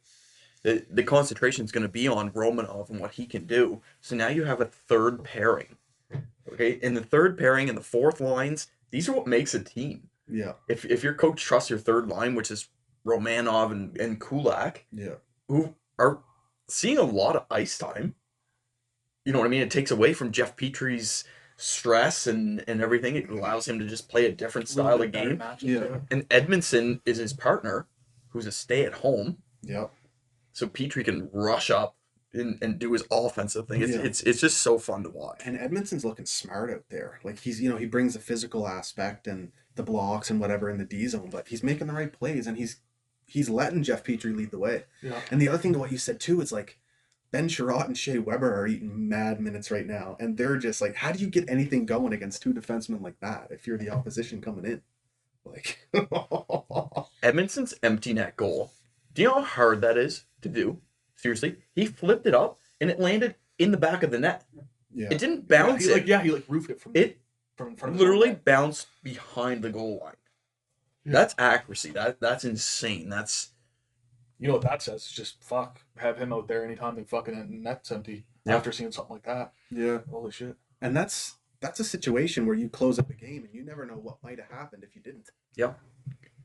the concentration is going to be on Romanov and what he can do. So now you have a third pairing. Okay, and the third pairing and the fourth lines, these are what makes a team. Yeah. If your coach trusts your third line, which is Romanov and Kulak, Yeah. who are seeing a lot of ice time. You know what I mean? It takes away from Jeff Petry's stress and everything. It allows him to just play a different style of game. Yeah. And Edmondson is his partner, who's a stay-at-home. Yeah. So Petry can rush up and do his offensive thing. It's just so fun to watch. And Edmondson's looking smart out there. Like he's, you know, he brings the physical aspect and the blocks and whatever in the D zone, but he's making the right plays and he's letting Jeff Petry lead the way. Yeah. And the other thing to what you said too is like Ben Sherratt and Shea Weber are eating mad minutes right now, and they're just like, how do you get anything going against two defensemen like that if you're the opposition coming in? Like Edmondson's empty net goal. Do you know how hard that is to do? Seriously, he flipped it up and it landed in the back of the net. Yeah. It didn't bounce. He roofed it from in front of literally the goal. bounced behind the goal line. Yeah. That's accuracy. That's insane. That's, you know what that says? It's just fuck. Have him out there anytime the fucking net's empty. Yeah. After seeing something like that. Yeah. Holy shit. And that's a situation where you close up the game and you never know what might have happened if you didn't. Yeah.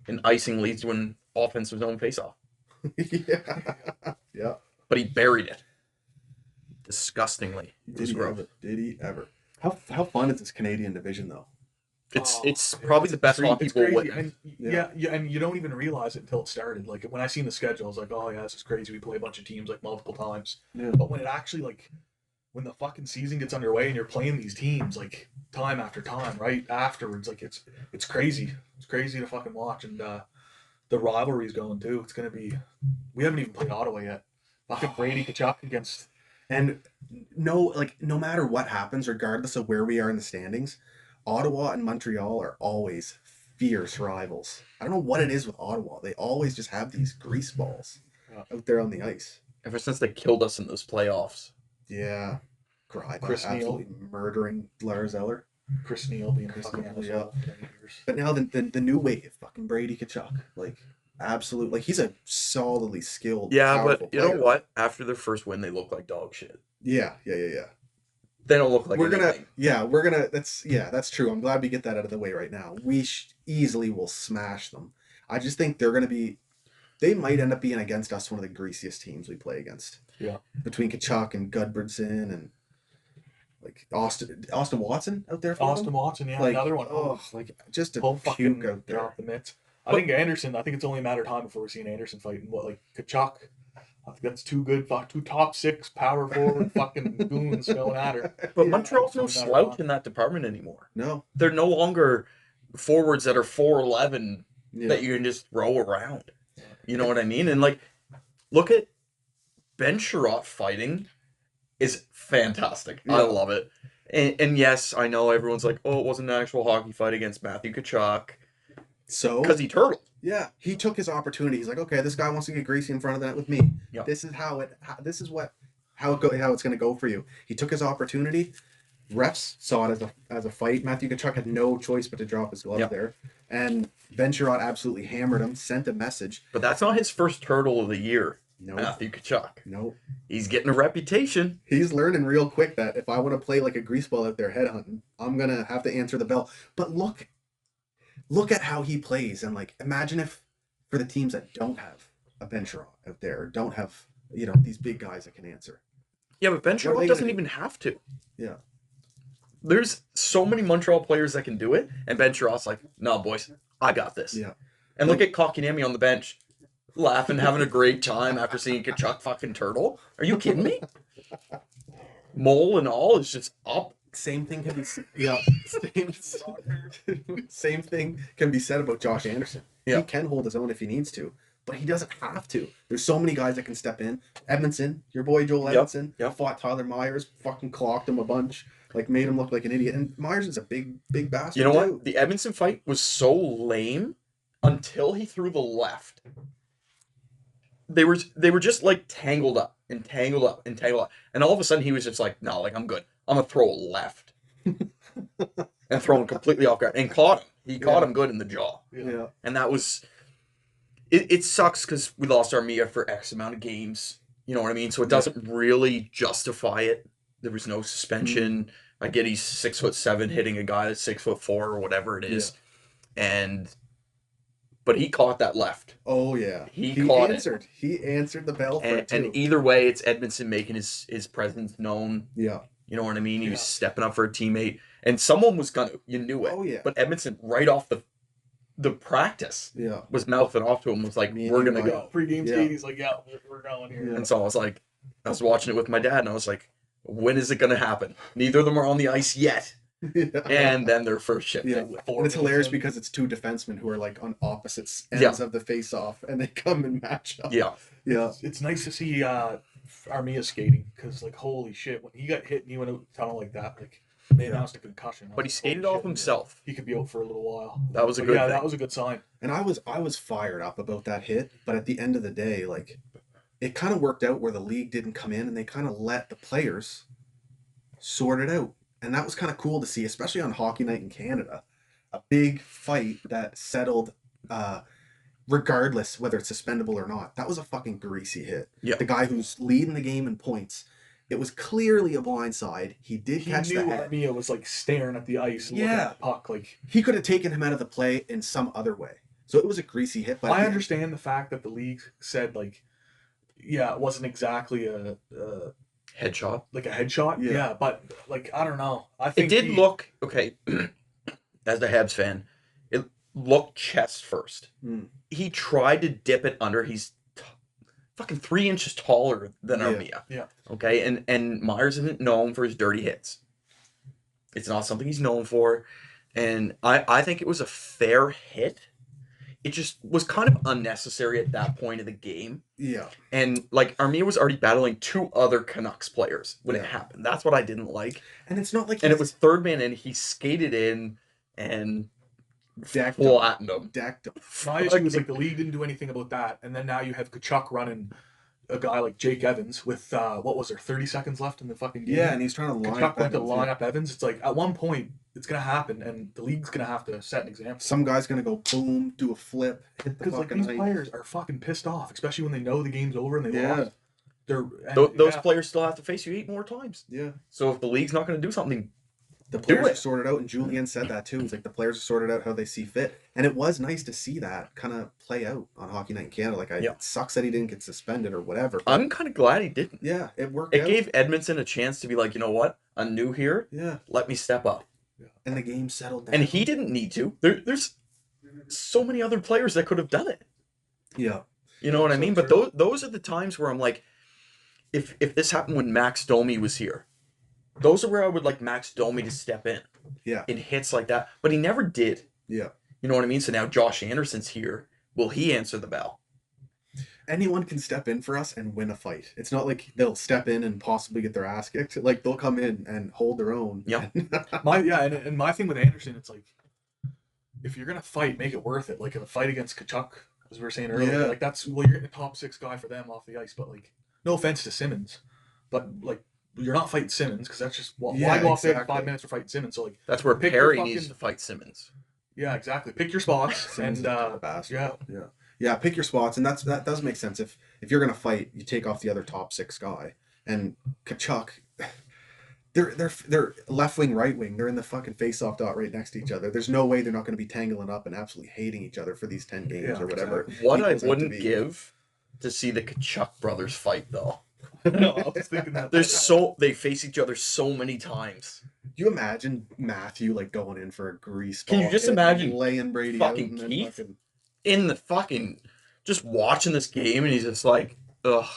And icing leads to an offensive zone faceoff. Yeah. Yeah. But he buried it. Disgustingly. Did he ever? How fun is this Canadian division though? It's probably the best hockey we'll win. And and you don't even realize it until it started. Like when I seen the schedule, I was like, oh yeah, this is crazy. We play a bunch of teams like multiple times. Yeah. But when it actually like when the fucking season gets underway and you're playing these teams like time after time, right afterwards, like it's crazy. It's crazy to fucking watch, and the rivalry's going too. It's gonna be. We haven't even played Ottawa yet. Fucking Brady Tkachuk against. And no matter what happens, regardless of where we are in the standings, Ottawa and Montreal are always fierce rivals. I don't know what it is with Ottawa. They always just have these grease balls out there on the ice. Ever since they killed us in those playoffs. Yeah. Chris absolutely Neal. Murdering Lars Eller. Chris Neal being Chris fucking Neal, asshole. But now the new wave, fucking Brady Tkachuk. Like, absolute. Like, he's a solidly skilled, Yeah, but you player. know what? After their first win, they look like dog shit. Yeah. They don't look like anything. That's true. I'm glad we get that out of the way right now. We easily will smash them. I just think they might end up being against us one of the greasiest teams we play against. Yeah. Between Tkachuk and Gudbranson and like Austin Watson out there for Austin them. Watson, yeah, Like, another one. Oh, like just a Whole puke fucking out there. drop the mitts. I think it's only a matter of time before we're seeing Anderson fighting. What, like Tkachuk? I think that's too good. Two top six power forward fucking goons going at her. But Montreal's no slouch in that department anymore. No. They're no longer forwards that are 4'11" that you can just throw around. You know what I mean? And like, look at Ben Sherratt fighting is fantastic. Yeah. I love it. And yes, I know everyone's like, oh, it wasn't an actual hockey fight against Matthew Tkachuk. So Because he turtled. yeah, he took his opportunity. He's like, okay, this guy wants to get greasy in front of that with me. Yeah. This is how it's going to go for you. He took his opportunity. Refs saw it as a fight. Matthew Tkachuk had no choice but to drop his glove there, and Ben Sherratt absolutely hammered him. Sent a message. But that's not his first turtle of the year, No, Matthew Tkachuk. no. He's getting a reputation. He's learning real quick that if I want to play like a greaseball out there headhunting, I'm gonna have to answer the bell. But look at how he plays, and like imagine if for the teams that don't have a Ben Sherratt out there, don't have these big guys that can answer. Yeah, but Ben What are they Sherratt gonna doesn't do? even have to. Yeah. There's so many Montreal players that can do it, and Ben Sherratt's like, no, boys, I got this. Yeah. And look at Kotkaniemi on the bench, laughing, having a great time after seeing Tkachuk fucking turtle. Are you kidding me? Mole and all is just up. Same thing can be same thing can be said about Josh Anderson. Yeah. He can hold his own if he needs to, but he doesn't have to. There's so many guys that can step in. Edmondson, your boy Joel Edmondson, fought Tyler Myers, fucking clocked him a bunch, like made him look like an idiot. And Myers is a big bastard. You know what? too. The Edmondson fight was so lame until he threw the left, they were just like tangled up and tangled up and tangled up. And all of a sudden he was just like, no, like I'm good. I'm gonna throw a left. And throw him completely off guard. And caught him. He caught him good in the jaw. Yeah. And that was it sucks because we lost our Mia for X amount of games. You know what I mean? So it doesn't really justify it. There was no suspension. I get he's 6'7" hitting a guy that's 6'4" or whatever it is. But he caught that left. Oh yeah. He caught answered. He answered the bell for it too. And either way, it's Edmondson making his presence known. Yeah. You know what I mean? He was stepping up for a teammate. And someone was gonna, you knew it. Oh yeah. But Edmondson, right off the practice, was mouthing off to him, was like, we're gonna go. Pre-game skate, he's like, yeah, we're going here. Yeah. And so I was watching it with my dad, and I was like, when is it gonna happen? Neither of them are on the ice yet. And then their first shift. Yeah. And it's hilarious because it's two defensemen who are like on opposite ends of the face-off, and they come and match up. Yeah. Yeah. It's nice to see Armia skating, because like, holy shit, when he got hit and he went out the tunnel like that, like, they announced a concussion. But he skated off himself. He could be out for a little while. That was a good thing. that was a good sign. And I was fired up about that hit, but at the end of the day, like, it kind of worked out where the league didn't come in and they kind of let the players sort it out. And that was kind of cool to see, especially on Hockey Night in Canada. A big fight that settled regardless whether it's suspendable or not. That was a fucking greasy hit. Yeah. The guy who's leading the game in points, it was clearly a blindside. He did catch the head. Armia was like staring at the ice and looking at the puck. Like, he could have taken him out of the play in some other way. So it was a greasy hit. But I understand the fact that the league said, like, yeah, it wasn't exactly a headshot. Like a headshot. Yeah. Yeah, but like, I don't know. I think it did look okay. As a Habs fan, it looked chest first. He tried to dip it under. He's fucking 3 inches taller than Armia. Yeah. Okay, and Myers isn't known for his dirty hits. It's not something he's known for, and I think it was a fair hit. It just was kind of unnecessary at that point of the game. Yeah. And like Armia was already battling 2 other Canucks players when it happened. That's what I didn't like. And it's not like it was third man and he skated in and flattened him. Decked him. My issue was like the league didn't do anything about that, and then now you have Kachuk running a guy like Jake Evans with what was there 30 seconds left in the fucking game. Yeah, and he's trying to line up went to line up Evans. It's like at one point it's gonna happen, and the league's gonna have to set an example. Some guy's gonna go boom, do a flip, hit the because like fucking these players are fucking pissed off, especially when they know the game's over and they lost. Those players still have to face you 8 more times. Yeah. So if the league's not going to do something, the players are sorted out, and Julian said that too. It's like the players are sorted out how they see fit, and it was nice to see that kind of play out on Hockey Night in Canada. Like, it sucks that he didn't get suspended or whatever. I'm kind of glad he didn't. Yeah, it worked. It gave Edmondson a chance to be like, you know what, I'm new here. Yeah, let me step up. Yeah. And the game settled down. And he didn't need to. There's so many other players that could have done it. Yeah, you know what I mean. But those are the times where I'm like, if this happened when Max Domi was here, those are where I would like Max Domi to step in. Yeah. In hits like that. But he never did. Yeah. You know what I mean? So now Josh Anderson's here. Will he answer the bell? Anyone can step in for us and win a fight. It's not like they'll step in and possibly get their ass kicked. Like, they'll come in and hold their own. Yeah. And my thing with Anderson, it's like, if you're gonna fight, make it worth it. Like a fight against Kachuk, as we were saying earlier, like that's you're getting a top 6 guy for them off the ice. But like, no offense to Simmons, but like, you're not fighting Simmons because that's just why go off there in 5 minutes for fighting Simmons. So like, that's where Perry needs to fight Simmons. Yeah, exactly. Pick your spots and pick your spots, and that does make sense. If you're gonna fight, you take off the other top 6 guy. And Kachuk, they're left wing, right wing. They're in the fucking face-off dot right next to each other. There's no way they're not going to be tangling up and absolutely hating each other for these 10 games or whatever. Exactly. What I wouldn't give to see the Kachuk brothers fight though. No, I was thinking that. They face each other so many times. Do you imagine Matthew like going in for a grease ball? Can you just imagine laying Brady fucking out and Keith in the fucking just watching this game and he's just like, ugh,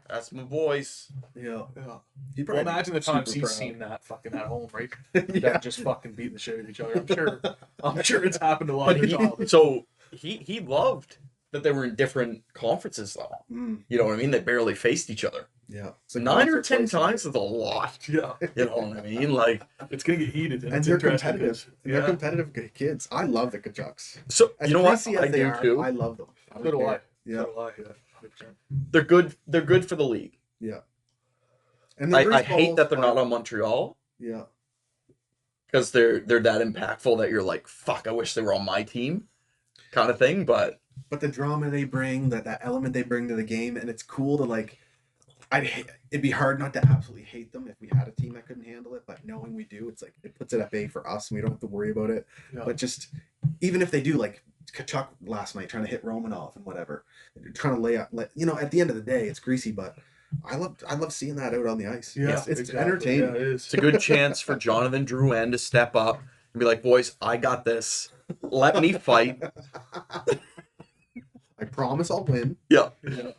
that's my boys. Yeah. Well, imagine the times he's seen that fucking at home, right? That just fucking beating the shit out of each other. I'm sure it's happened a lot of times. So he loved that they were in different conferences though. You know what I mean? They barely faced each other. Yeah. It's like 9 or once 10 twice a times year. is a lot. Yeah. You know what I mean? Like, It's gonna get heated, And it's they're interesting competitive. 'cause- And they're competitive kids. I love the Kachucks. so As you know what? greasy as I they do are, too. I love them. So do I. Yeah. So do I. Yeah. 100%. They're good. They're good for the league. Yeah. And they're I hate greaseballs, that they're but- not on Montreal Yeah. because they're that impactful that you're like, fuck, I wish they were on my team, kind of thing. But But the drama they bring, that element they bring to the game, and it's cool to like. It'd be hard not to absolutely hate them if we had a team that couldn't handle it. But knowing we do, it's like it puts it at bay for us, and we don't have to worry about it. Yeah. But just even if they do, like Kachuk last night, trying to hit Romanov and whatever, trying to lay out, at the end of the day, it's greasy. But I love seeing that out on the ice. Yeah, It's exactly. entertaining. Yeah, it is. it's a good chance for Jonathan Drouin to step up and be like, boys, I got this. Let me fight. I promise I'll win. Yeah. Yeah.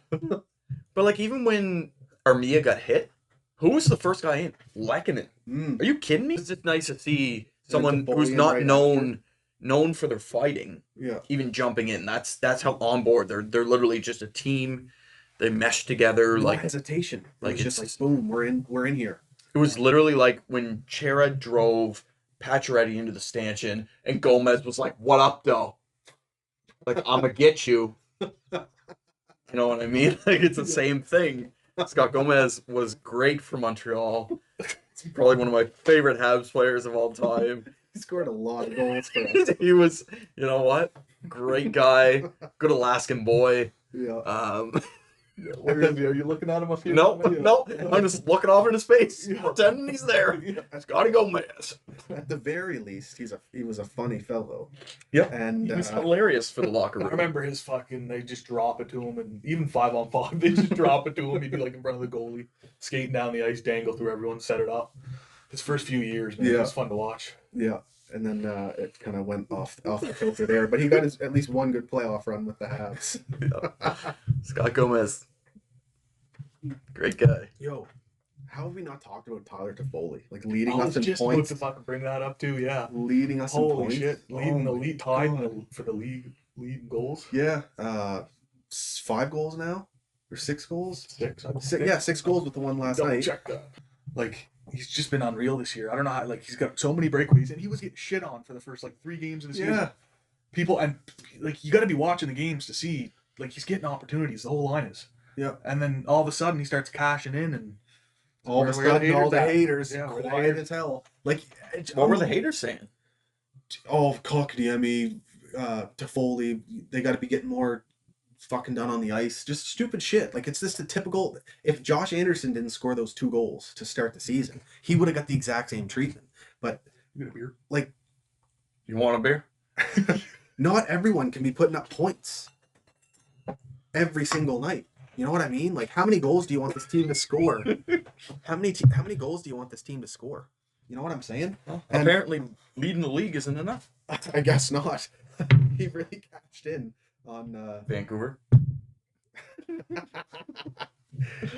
But like even when Armia got hit, who was the first guy in? Lehkonen. Mm. Are you kidding me? It's just nice to see someone Toffoli who's in not right known for their fighting, Yeah. even jumping in. That's how on board they're literally just a team. They mesh together. No Like hesitation. like It's just it's- like boom, we're in here. it was literally like when Chera drove Pacioretty into the stanchion and Gomez was like, "What up, though? Like I'ma get you." You know what I mean? Like it's the same thing. Scott Gomez was great for Montreal. He's probably one of my favorite Habs players of all time. He scored a lot of goals for us. He was, you know what? Great guy, good Alaskan boy. Yeah. Where is he? Are you looking at him up here? No, I'm just looking off into space, Yeah. pretending he's there. Scotty Gomez. At the very least, he was a funny fellow. Yep. And He was hilarious for the locker I room. remember his fucking, they just drop it to him, and even 5-on-5, they just drop it to him. He'd be like in front of the goalie, skating down the ice, dangle through everyone, set it up. His first few years, man, it Yeah. was fun to watch. yeah, and then it kind of went off the filter there. But he got at least one good playoff run with the Habs. Yeah. Scott Gomez. Great guy. Yo, how have we not talked about Tyler Toffoli? Like leading I us was in just about points. to fucking bring that up too, yeah. Leading us in Holy points. shit, leading Oh the my lead, tied God. for the league goals. Yeah. 5 goals now? Or 6 goals? 6, I Six, yeah, 6 goals with the one last Double night. check that. Like, he's just been unreal this year. I don't know how, like, he's got so many breakaways, and he was getting shit on for the first, like, 3 games of the season. Yeah. People, and, like, you got to be watching the games to see, like, he's getting opportunities. The whole line is. Yeah. And then all of a sudden, he starts cashing in, and All of a Where the sudden, all haters the at? haters, Yeah, where the quiet haters- as hell. Like, What were the haters saying? Oh, Kotkaniemi, Toffoli, they got to be getting more fucking done on the ice. Just stupid shit. Like, it's just the typical. If Josh Anderson didn't score those 2 goals to start the season, he would have got the exact same treatment. But you get a beer. like, You want a beer? not everyone can be putting up points every single night. You know what I mean? Like, how many goals do you want this team to score? How many goals do you want this team to score? You know what I'm saying? Well, And- apparently, leading the league isn't enough. I guess not. He really cashed in on. Vancouver.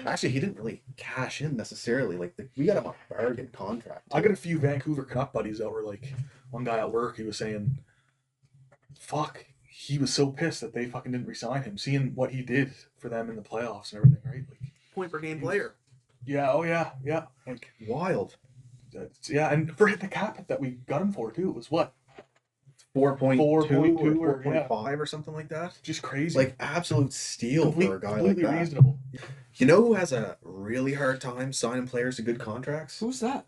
Actually, he didn't really cash in necessarily. Like, we got him a bargain contract. I got a few Vancouver Canuck buddies that were like, one guy at work, he was saying, fuck, he was so pissed that they fucking didn't resign him, seeing what he did for them in the playoffs and everything, right? Like, Point per game player. yeah, oh yeah, yeah. Like, Wild. yeah, and for the cap that we got him for too, it was what? 4.2 4.2 or or, yeah. 4.5 or something like that. Just crazy. Like, absolute steal for a guy like completely that. reasonable. You know who has a really hard time signing players to good contracts? Who's that?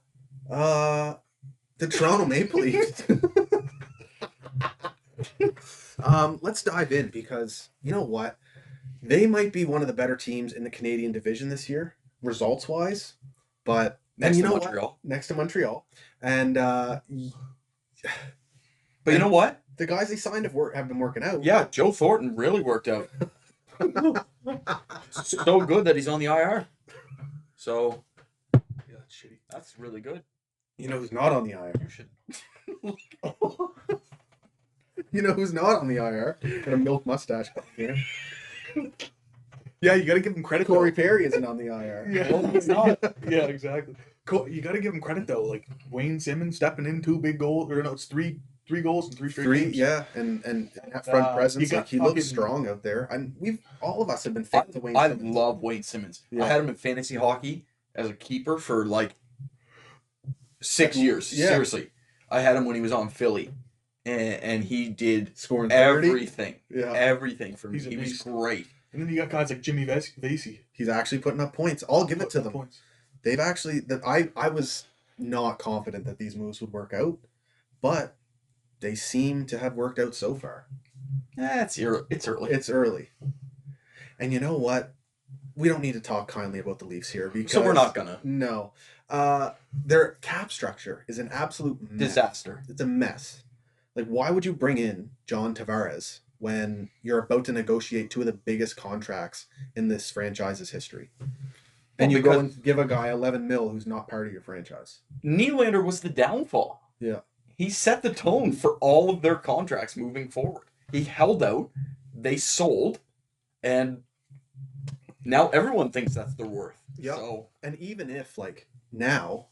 The Toronto Maple Leafs. Let's dive in because you know what? They might be one of the better teams in the Canadian division this year, results wise. But Next you to know what? Montreal. Next to Montreal. And But you know what? the guys they signed have been working out. Yeah, Joe Thornton really worked out. So good that he's on the IR. So Yeah, that's shitty. that's really good. You know who's not on the IR? You should. You know who's not on the IR? Got a milk mustache here. Yeah, you got to give him credit. Corey though. Perry isn't on the IR. Yeah, Well, he's not. Yeah, exactly. You got to give him credit though. Like Wayne Simmons stepping in 2 big goals, or no, it's 3 3 goals in 3 straight Three, games. yeah, and that front You presence, got like he looks fucking- strong out there. And all of us have been fans of Wayne I Simmons. love Wayne Simmons. Yeah. I had him in fantasy hockey as a keeper for like 6 years. Yeah. Seriously, I had him when he was on Philly, and he did Scoring 30. everything. Yeah. Everything for me. He's a He was beast. great. And then you got guys like Jimmy Vasey. He's actually putting up points. I'll give it to Putting up them. points. They've actually I was not confident that these moves would work out, but they seem to have worked out so far. It's early. It's early. And you know what? We don't need to talk kindly about the Leafs here because So we're not gonna. No. Their cap structure is an absolute mess. Disaster. It's a mess. Like, why would you bring in John Tavares when you're about to negotiate 2 of the biggest contracts in this franchise's history? And Well, you go because- and give a guy 11 mil who's not part of your franchise. Nylander was the downfall. Yeah. He set the tone for all of their contracts moving forward. He held out, they sold, and now everyone thinks that's their worth. Yep. So And even if, like, now,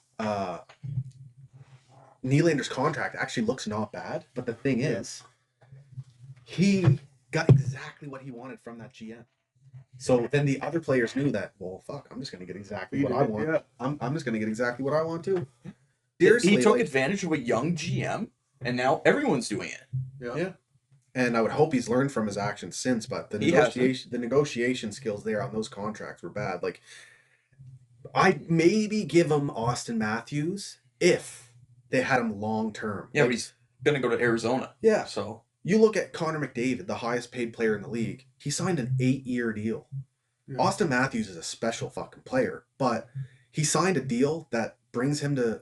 Nylander's contract actually looks not bad, but the thing is, he got exactly what he wanted from that GM. So then the other players knew that, well, fuck, I'm just going to get exactly what I want. Yeah. I'm just going to get exactly what I want too. Seriously, he took like, advantage of a young GM, and now everyone's doing it. Yeah. And I would hope he's learned from his actions since, but the He negotiation skills there on those contracts were bad. Like, I'd maybe give him Austin Matthews if they had him long term. Yeah, Like, but he's gonna go to Arizona. yeah. So You look at Connor McDavid, the highest paid player in the league. He signed an 8-year deal. Yeah. Austin Matthews is a special fucking player, but he signed a deal that brings him to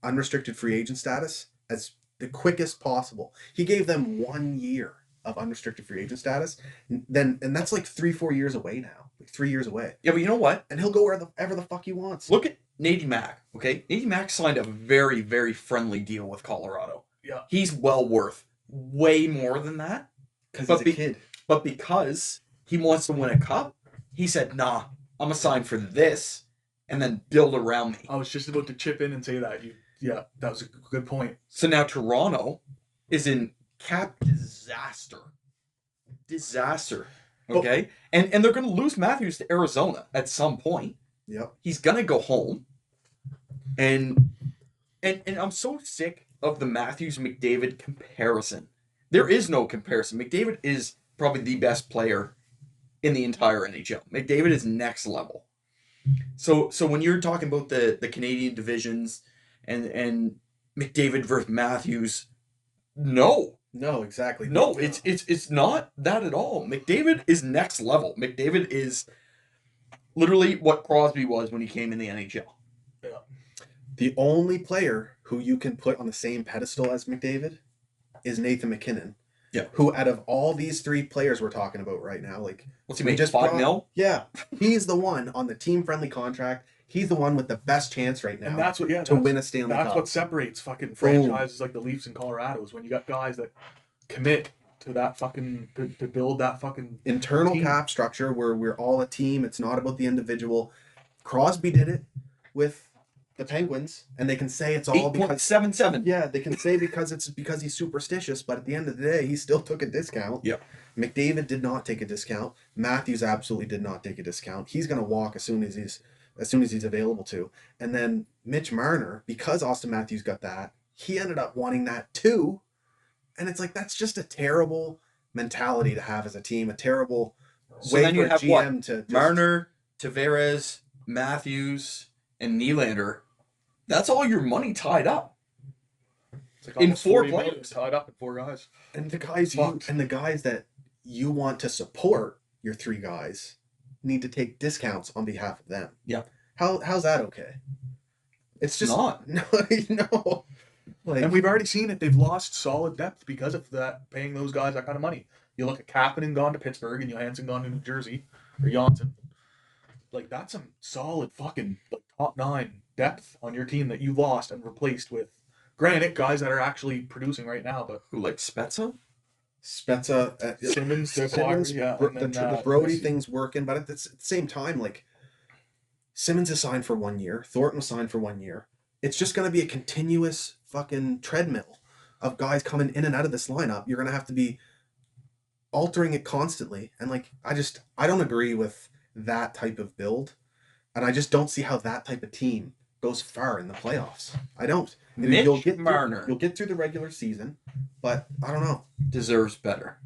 unrestricted free agent status as the quickest possible. He gave them 1 year of unrestricted free agent status, and that's like 3-4 years away now, like 3 years away, yeah, but you know what? and he'll go wherever the fuck he wants. Look at Nady Mack. Okay, Nady Mack signed a very, very friendly deal with Colorado. Yeah. He's well worth way more than that. because but he's a kid. But because he wants to win a cup, he said, "Nah, I'm gonna sign for this, and then build around me." I was just about to chip in and say that. That was a good point. So now Toronto is in cap disaster. Okay, and they're gonna lose Matthews to Arizona at some point. Yep. He's gonna go home, and I'm so sick of the Matthews McDavid comparison. There is no comparison. McDavid is probably the best player in the entire NHL. McDavid is next level. So when you're talking about the Canadian divisions and McDavid versus Matthews, no, Exactly. it's not that at all. McDavid is next level. McDavid is literally what Crosby was when he came in the NHL. The only player who you can put on the same pedestal as McDavid is Nathan McKinnon. Yeah. Who, out of all these 3 players we're talking about right now, like, What's he we make? just 5 brought- mil? Yeah, he's the one on the team-friendly contract. He's the one with the best chance right now And that's what, to win a Stanley That's Cup. what separates fucking franchises like the Leafs and Colorado is when you got guys that commit to that fucking to build that fucking Internal team. cap structure where we're all a team. It's not about the individual. Crosby did it with the Penguins, and they can say it's all because 8.77. yeah, they can say because he's superstitious, but at the end of the day, he still took a discount. Yep. McDavid did not take a discount. Matthews absolutely did not take a discount. He's gonna walk as soon as he's available to. And then Mitch Marner, because Austin Matthews got that, he ended up wanting that too. And it's like that's just a terrible mentality to have as a team, a terrible So way then for you a have GM what? to just, Marner, Tavares, Matthews, and Nylander. That's all your money tied up. it's like in almost 4 40 million players. tied up in 4 guys. and the guys Fucked. and the guys that you want to support your 3 guys need to take discounts on behalf of them. Yeah. How's that okay? It's just not. no. Like, And we've already seen it. They've lost solid depth because of that, paying those guys that kind of money. You look at Kapanen gone to Pittsburgh and Johansson gone to New Jersey, or Johansson. Like, that's some solid fucking top 9 depth on your team that you lost and replaced with, granted, guys that are actually producing right now, but Who, like Spezza? Simmons, Simmons, yeah, and then, the Brody Messi. thing's working, but at the same time, like Simmons is signed for 1 year, Thornton was signed for 1 year. It's just going to be a continuous fucking treadmill of guys coming in and out of this lineup. You're going to have to be altering it constantly. And like, I don't agree with that type of build. And I just don't see how that type of team goes far in the playoffs. I don't. Mitch Marner You'll get through the regular season, but I don't know. deserves better.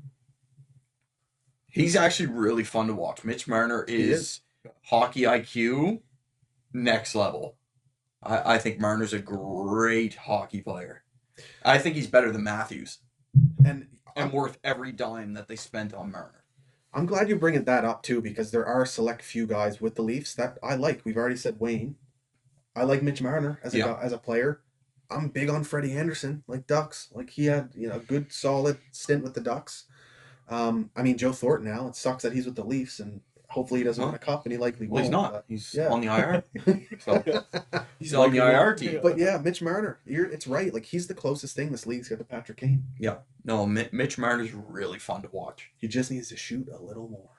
He's actually really fun to watch. Mitch Marner is hockey IQ next level. I think Marner's a great hockey player. I think he's better than Matthews And worth every dime that they spent on Marner. I'm glad you're bringing that up too, because there are a select few guys with the Leafs that I like. We've already said Wayne. I like Mitch Marner as a player. I'm big on Freddie Anderson, like Ducks. Like he had a good solid stint with the Ducks. I mean Joe Thornton now. It sucks that he's with the Leafs, and hopefully he doesn't win a cup, and he likely Well, won't. he's not. But, He's yeah. on the IR. So he's on the IR team. But yeah, Mitch Marner. It's right. Like he's the closest thing this league's got to Patrick Kane. Yeah. No, Mitch Marner's really fun to watch. He just needs to shoot a little more,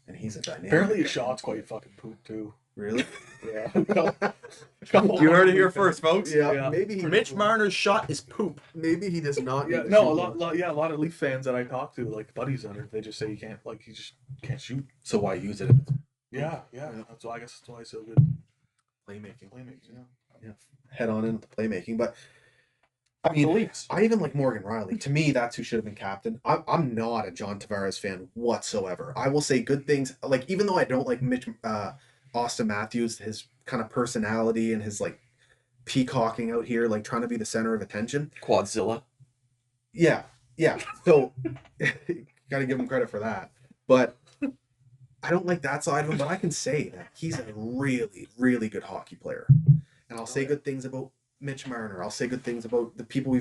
and he's a dynamic. Apparently his shot's quite fucking poop too. Really? Yeah. You heard it here first, folks. Yeah. Maybe Mitch Marner's shot is poop. Maybe he does not. Yeah, need to no, shoot a more. lot of Leaf fans that I talk to, like buddies under, they just say he just can't shoot. So why use it? Yeah. That's why he's so good. Playmaking. Yeah. Head on into playmaking. But I mean, The Leafs. I even like Morgan Riley. To me, that's who should have been captain. I'm not a John Tavares fan whatsoever. I will say good things. Like even though I don't like Austin Matthews, his kind of personality and his like peacocking out here, like trying to be the center of attention. Quadzilla. Yeah. So gotta give him credit for that. But I don't like that side of him, but I can say that he's a really, really good hockey player. And I'll say good things about Mitch Marner. I'll say good things about the people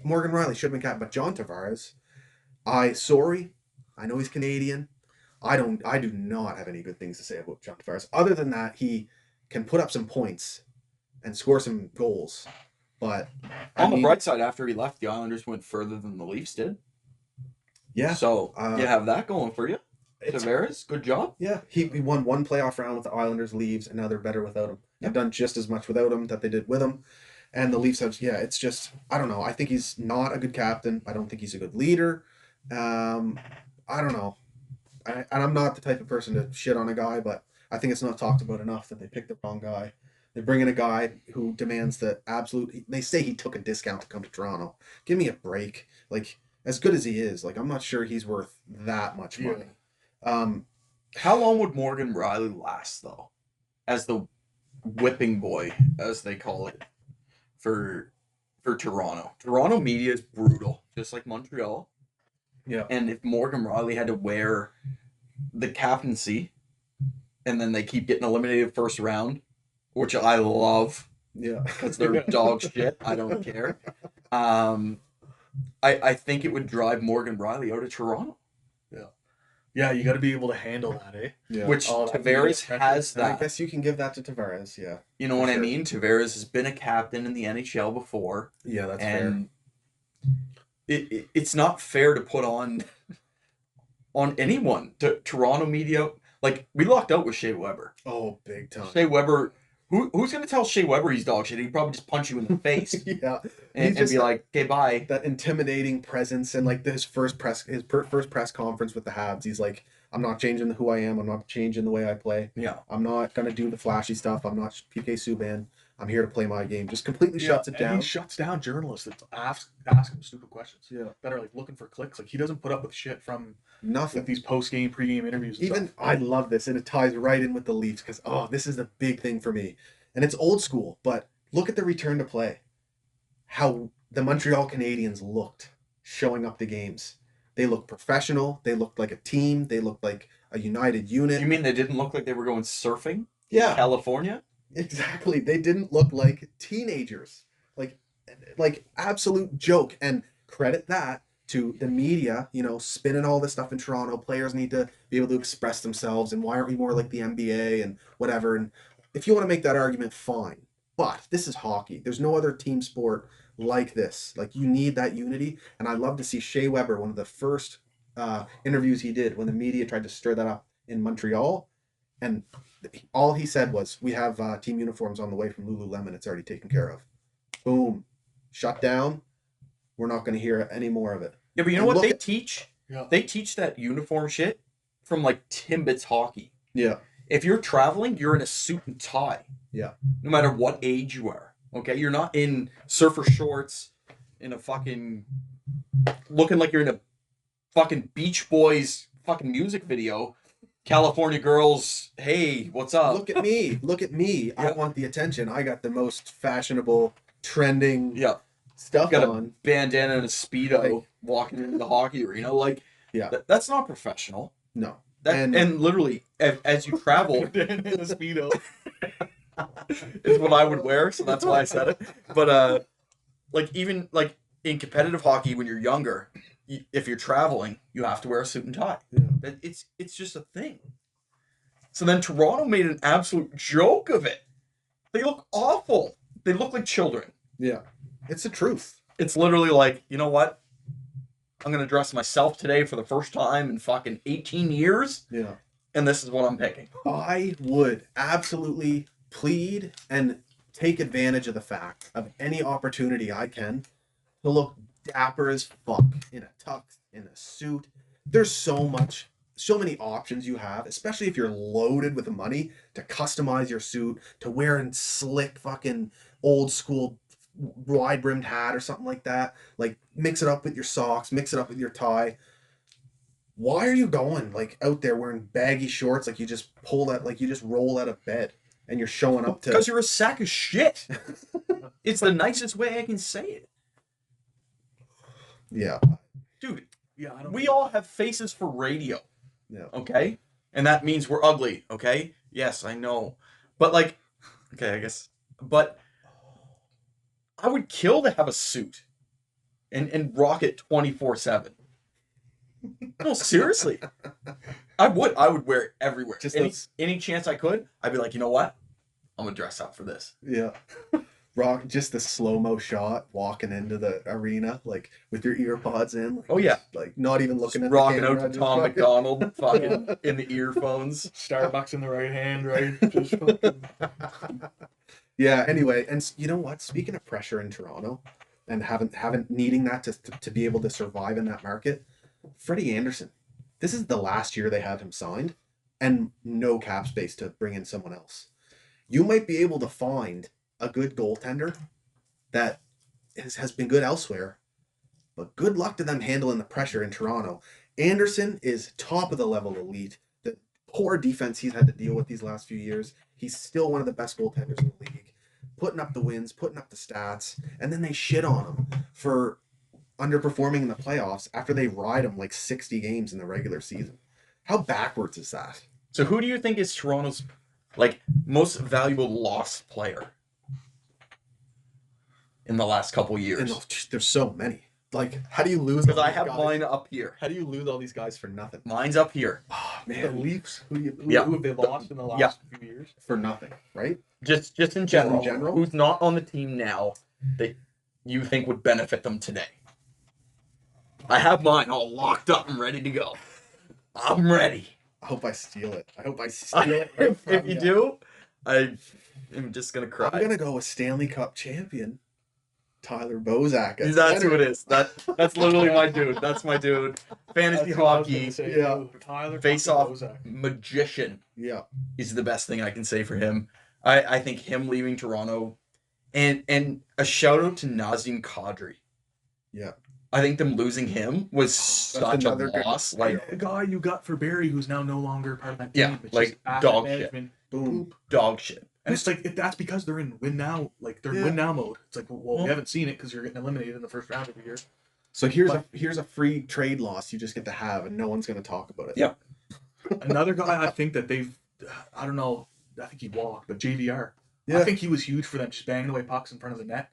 Morgan Riley should have been captain, but John Tavares, I know he's Canadian. I do not have any good things to say about John Tavares. Other than that, he can put up some points and score some goals. But On the bright side, after he left, the Islanders went further than the Leafs did. yeah. So you have that going for you. It's- Tavares, good job. Yeah, he won one playoff round with the Islanders, leaves, and now they're better without him. They've done just as much without him that they did with him. And the Leafs have, it's just, I don't know. I think he's not a good captain. I don't think he's a good leader. I don't know. And I'm not the type of person to shit on a guy, but I think it's not talked about enough that they picked the wrong guy. They bring in a guy who demands the absolute. They say he took a discount to come to Toronto. Give me a break. Like, as good as he is, like, I'm not sure he's worth that much money. How long would Morgan Riley last, though? As the whipping boy, as they call it, for Toronto. Toronto media is brutal, just like Montreal. Yeah. And if Morgan Riley had to wear the captaincy, and then they keep getting eliminated first round, which I love Yeah. because they're dog shit. I don't care. I think it would drive Morgan Riley out of Toronto, Yeah, you got to be able to handle that, eh? Yeah. which Oh, that Tavares media has And I that. guess you can give that to Tavares. Yeah. You know for what I sure. mean? Tavares has been a captain in the NHL before, Yeah, that's fair. and it's not fair to put on anyone. Toronto media, like we locked out with Shea Weber. Oh, big time. Shea Weber, who's gonna tell Shea Weber he's dog shit? He'd probably just punch you in the face Yeah. and just be like, "Okay, bye." That intimidating presence, and like his first press conference with the Habs, he's like, "I'm not changing who I am. I'm not changing the way I play. Yeah, I'm not gonna do the flashy stuff. I'm not PK Subban. I'm here to play my game." Just completely shuts it and down. he shuts down journalists that ask him stupid questions. Yeah. That are like looking for clicks. Like he doesn't put up with shit from Nothing. like these post game, pre game interviews. And Even stuff. I love this, and it ties right in with the Leafs because this is the big thing for me, and it's old school. But look at the return to play. How the Montreal Canadiens looked showing up the games. They looked professional. They looked like a team. They looked like a united unit. you mean they didn't look like they were going surfing in Yeah, California? exactly. They didn't look like teenagers. Like absolute joke. And credit that to the media, spinning all this stuff in Toronto. Players need to be able to express themselves, and why aren't we more like the NBA and whatever. And if you want to make that argument, fine. But this is hockey. There's no other team sport like this. Like, you need that unity. And I love to see Shea Weber, one of the first interviews he did when the media tried to stir that up in Montreal. And all he said was, "We have team uniforms on the way from Lululemon. It's already taken care of." Boom. Shut down. we're not going to hear any more of it. Yeah, but you know And what look they at- teach? Yeah. They teach that uniform shit from like Timbits hockey. Yeah. If you're traveling, you're in a suit and tie. Yeah. No matter what age you are. Okay? You're not in surfer shorts in a fucking looking like you're in a fucking Beach Boys fucking music video. California girls, hey, what's up? Look at me. Look at me. I Yeah. want the attention. I got the most fashionable, trending Yeah. stuff Got a on. bandana and a Speedo Like- walking into the hockey arena. Like, Yeah. that's not professional. No. That, And- and literally, as you travel, in a Speedo. is what I would wear, so that's why I said it. But like even like in competitive hockey, when you're younger, if you're traveling, you have to wear a suit and tie. Yeah. It's just a thing. So then Toronto made an absolute joke of it. They look awful. They look like children. Yeah. It's the truth. It's literally like, you know what? I'm gonna dress myself today for the first time in fucking 18 years, Yeah. and this is what I'm picking. I would absolutely plead and take advantage of the fact of any opportunity I can to look dapper as fuck in a tux, in a suit. There's so many options you have, especially if you're loaded with the money to customize your suit, to wear a slick fucking old school wide brimmed hat or something like that. Like mix it up with your socks, mix it up with your tie. Why are you going like out there wearing baggy shorts like you just roll out of bed and you're showing up to Because you're a sack of shit. It's the nicest way I can say it. Yeah. Dude, Yeah, I don't. we all have faces for radio, Yeah. okay? And that means we're ugly, okay? Yes, I know. But like, okay, I guess. But I would kill to have a suit and rock it 24/7. No, seriously. I would wear it everywhere. Just any, those- any chance I could, I'd be like, you know what? I'm gonna dress up for this. Yeah. Rock just the slow-mo shot walking into the arena, like with your ear pods in. Like, Oh, yeah. Like not even looking at Rocking the out camera. to just Tom fucking- McDonald fucking in the earphones. Starbucks in the right hand, right? Just fucking... Yeah, anyway, and you know what? Speaking of pressure in Toronto and haven't needing that to be able to survive in that market, Freddie Anderson. This is the last year they have him signed and no cap space to bring in someone else. You might be able to find a good goaltender that has been good elsewhere, but good luck to them handling the pressure in Toronto. Anderson is top of the level elite. The poor defense he's had to deal with these last few years, he's still one of the best goaltenders in the league. Putting up the wins, putting up the stats, and then they shit on him for underperforming in the playoffs after they ride him like 60 games in the regular season. How backwards is that? So who do you think is Toronto's like most valuable lost player in the last couple And years? there's so many. Like, how do you lose? Because all I these have guys? mine up here. How do you lose all these guys for nothing? Mine's up here. Oh, The man, Leafs, who Yeah. have they lost in the last few years? for nothing, right? Just in general. in general? Who's not on the team now that you think would benefit them today? I have mine all locked up and ready to go. I'm ready. I hope I steal it. I hope I steal it. right if from you ya. do, I am just gonna cry. I'm gonna go with Stanley Cup champion Tyler Bozak. at That's center. who it is. That's literally my dude. That's my dude. Fantasy That's what I was hockey gonna say, yeah. too. Tyler face fucking off Bozak. magician Yeah, is the best thing I can say for him. I think him leaving Toronto, and a shout out to Nazem Kadri. yeah. I think them losing him was such a another good- loss. Like The guy you got for Barry, who's now no longer part of that team. Yeah, It's like just asset dog shit. management. Boom. dog shit. And it's like that's because they're in win now, like they're in Yeah. win now mode. It's like, well, Well- we haven't seen it because you're getting eliminated in the first round every year. So here's a free trade loss you just get to have, and no one's gonna talk about it. Yeah. Another guy I think that they've, I don't know, I think he walked, but JVR. Yeah. I think he was huge for them, just banging away pucks in front of the net.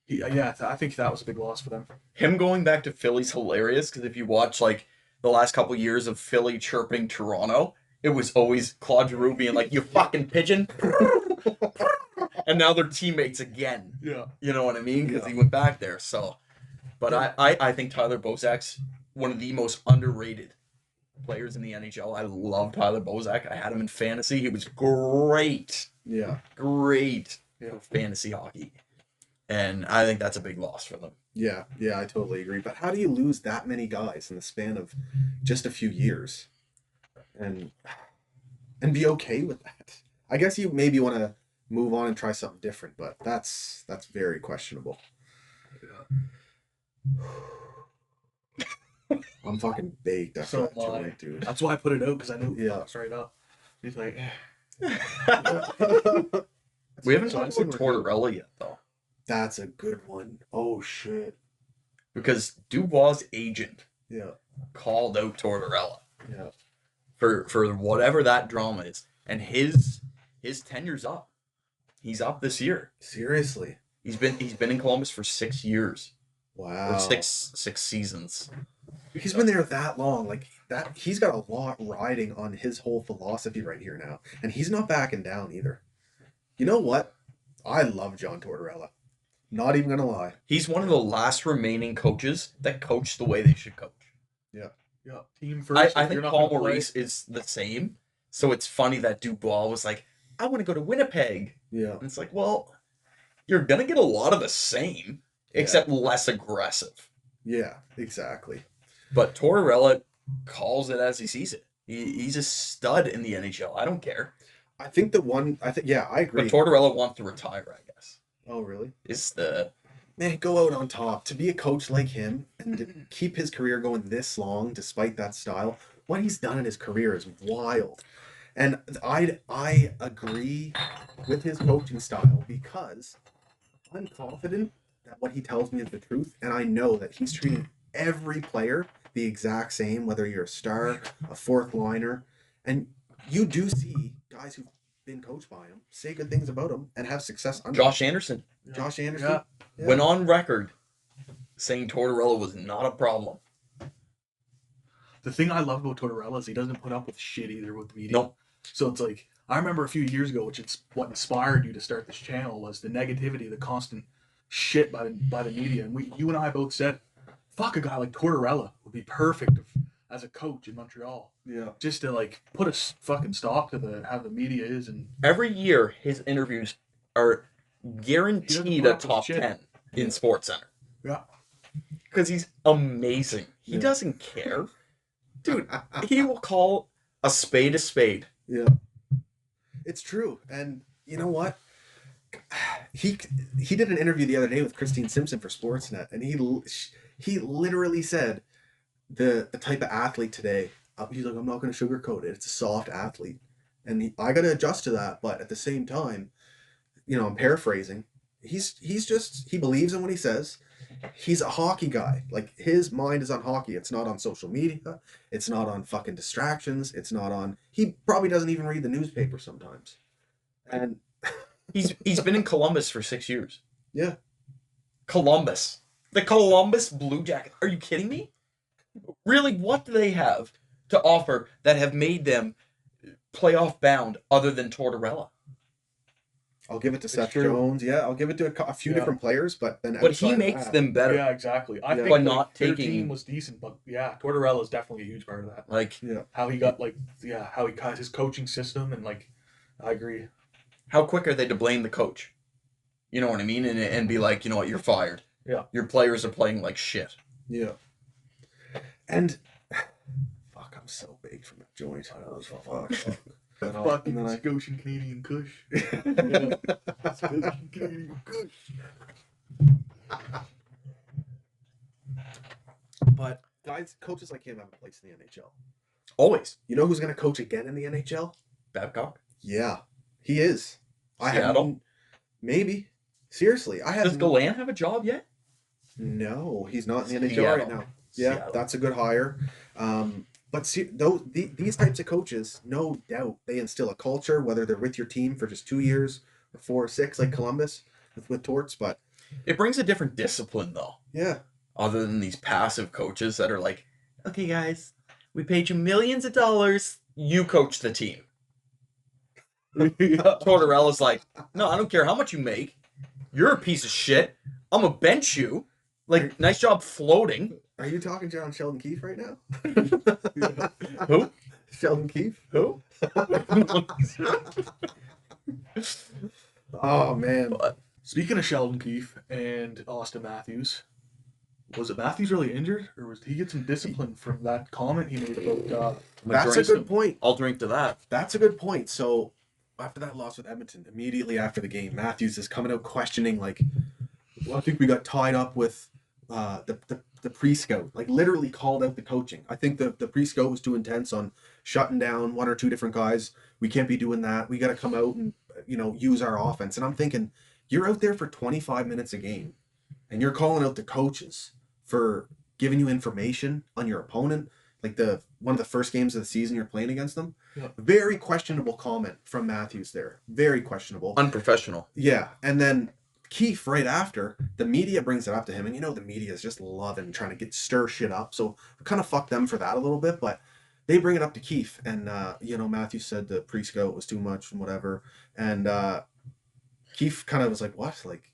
I think that was a big loss for them. Him going back to Philly's hilarious because if you watch like the last couple years of Philly chirping Toronto, it was always Claude Giroux being like, "You fucking pigeon," and now they're teammates again. Yeah. You know what I mean? Because Yeah. he went back there. So, but I think Tyler Bozak's one of the most underrated players in the NHL. I love Tyler Bozak. I had him in fantasy. He was great, Yeah. great Yeah. for fantasy hockey, and I think that's a big loss for them. Yeah, yeah, I totally agree. But how do you lose that many guys in the span of just a few years, and be okay with that? I guess you maybe want to move on and try something different, but that's very questionable. I'm fucking baked after So that am I. joint, dude. That's why I put it out, because I knew Yeah. fucks right up. He's like, We haven't So I talked think about we're good. Tortorella yet, though, That's a good one. Oh shit. because Dubois' agent Yeah, called out Tortorella yeah. for whatever that drama is, and his tenure's up. He's up this year. Seriously. He's been in Columbus for 6 years Wow. or six seasons. He's been there that long. Like that, he's got a lot riding on his whole philosophy right here now, and he's not backing down either. You know what? I love John Tortorella. Not even gonna lie. He's one of the last remaining coaches that coach the way they should coach. Yeah. yeah, team first. I if you're think not Paul gonna play- Maurice is the same. So it's funny that Dubois was like, I want to go to Winnipeg. Yeah. And it's like, well, you're going to get a lot of the same, except less aggressive. Yeah. Exactly. But Tortorella calls it as he sees it. He's a stud in the NHL. I don't care. I think the one. I think. Yeah, I agree. But Tortorella wants to retire, I guess. Oh really? Is the Man, go out on top. To be a coach like him and to keep his career going this long, despite that style, what he's done in his career is wild. And I agree with his coaching style because I'm confident that what he tells me is the truth, and I know that he's treating every player the exact same, whether you're a star, a fourth liner, and you do see guys who've been coached by him say good things about him and have success under Josh Anderson him. Josh Anderson. Yeah. Yeah. went on record saying Tortorella was not a problem. The thing I love about Tortorella is he doesn't put up with shit either with the media. Nope. So it's like, I remember a few years ago, which it's what inspired you to start this channel, was the negativity, the constant shit by the media. And you and I both said, fuck, a guy like Tortorella would be perfect as a coach in Montreal. Yeah. Just to like put a fucking stop to how the media is. And Every year, his interviews are guaranteed a put up with top shit. 10 in SportsCenter. yeah, Because he's amazing. He Yeah. doesn't care. Dude, he will call a spade a spade. Yeah. It's true. And you know what? He did an interview the other day with Christine Simpson for Sportsnet, and he literally said the type of athlete today, he's like, I'm not going to sugarcoat it. It's a soft athlete. And I got to adjust to that, but at the same time, you know, I'm paraphrasing. He's just, he believes in what he says. He's a hockey guy. Like, his mind is on hockey. It's not on social media. It's not on fucking distractions. It's not on, he probably doesn't even read the newspaper sometimes. And He's been in Columbus for 6 years. yeah, Columbus. The Columbus Blue Jackets. Are you kidding me? Really, what do they have to offer that have made them playoff bound other than Tortorella? I'll give it to Seth true. Jones. Yeah, I'll give it to a few Yeah. different players, but then But outside he of makes that- them better. yeah, exactly. I Yeah. think By like, not their taking- team was decent, but yeah, Tortorella is definitely a huge part of that. Like, Yeah, How he got how he got his coaching system, and like, I agree. how quick are they to blame the coach? You know what I mean? And be like, you know what, you're fired. Yeah. Your players are playing like shit. yeah. And fuck, I'm so baked from the joint. Fuck. That Oh, fucking and then I- Scotian Canadian Kush. Scotian Canadian Kush. But guys, coaches like him have a place in the NHL. Always. You know who's going to coach again in the NHL? Babcock. Yeah, he is. Seattle? Maybe. Seriously, I have Does Galan have a job yet? No, he's not in the NHL Seattle. right now. Yeah, Seattle. that's a good hire. But see, these types of coaches, no doubt, they instill a culture, whether they're with your team for just 2 years or 4 or 6, like Columbus with Torts. But It brings a different discipline, though. yeah, Other than these passive coaches that are like, okay, guys, we paid you millions of dollars. You coach the team. Tortorella's like, no, I don't care how much you make. You're a piece of shit. I'm going to bench you. Like, nice job floating. are you talking John Sheldon Keefe right now? Who? Sheldon Keefe? Who? Oh man, But Speaking of Sheldon Keefe and Austin Matthews, Was it Matthews really injured, or did he get some discipline from that comment he made about? That's a good point. I'll drink to that. That's a good point. So after that loss with Edmonton, immediately after the game, Matthews is coming out questioning like, well, I think we got tied up with the pre-scout. Like literally called out the coaching. I think the pre-scout was too intense on shutting down one or two different guys. We can't be doing that. We got to come out and use our offense. And I'm thinking, you're out there for 25 minutes a game, and you're calling out the coaches for giving you information on your opponent, like one of the first games of the season you're playing against them. Yeah. Very questionable comment from Matthews there. Very questionable. Unprofessional. Yeah. And then Keefe right after, the media brings it up to him, and the media is just loving trying to stir shit up. So I kind of fuck them for that a little bit, but they bring it up to Keefe, and Matthews said the pre-scout was too much and whatever. And Keefe kind of was like, what? Like,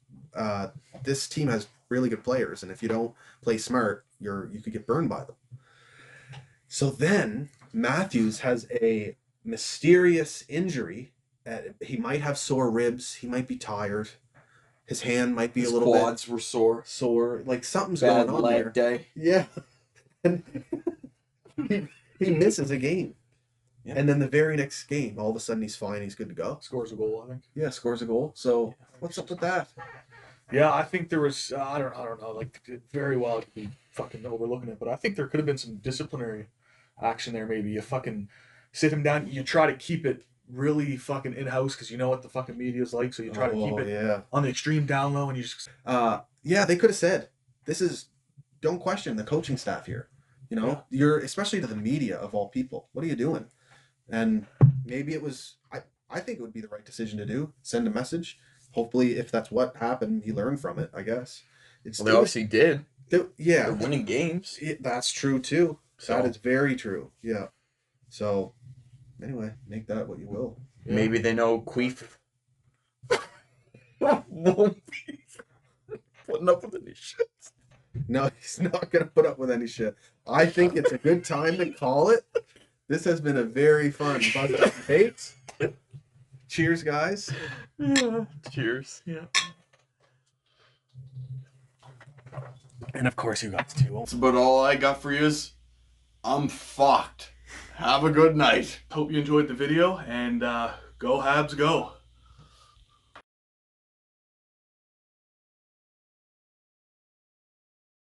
this team has really good players, and if you don't play smart, you could get burned by them. So then Matthews has a mysterious injury. He might have sore ribs. He might be tired. His hand might be His a little quads were sore. sore. Like something's Bad going on leg there. day. Yeah. And he misses a game. Yeah. And then the very next game, all of a sudden he's fine. He's good to go. Scores a goal, I think. Yeah, scores a goal. So what's up with that? Yeah, I think there was. I don't know. Like very well, I could be fucking overlooking it, but I think there could have been some disciplinary action there. Maybe you fucking sit him down. You try to keep it really fucking in house because you know what the fucking media's like. So you try to keep it on the extreme down low, and you just. Yeah, they could have said, don't question the coaching staff here. You're especially to the media of all people. What are you doing? And maybe it was. I think it would be the right decision to do. Send a message. Hopefully, if that's what happened, he learned from it, I guess. Well, they obviously did. Yeah. They're winning games. That's true, too. So, that is very true. Yeah. So, anyway, make that what you will. Yeah. Maybe they know Queef won't be putting up with any shit. No, he's not going to put up with any shit. I think it's a good time to call it. This has been a very fun Buzz Up Takes. Cheers, guys. Yeah. Cheers. Yeah. And of course, you guys too. That's about all I got for you. I'm fucked. Have a good night. Hope you enjoyed the video, and go Habs, go.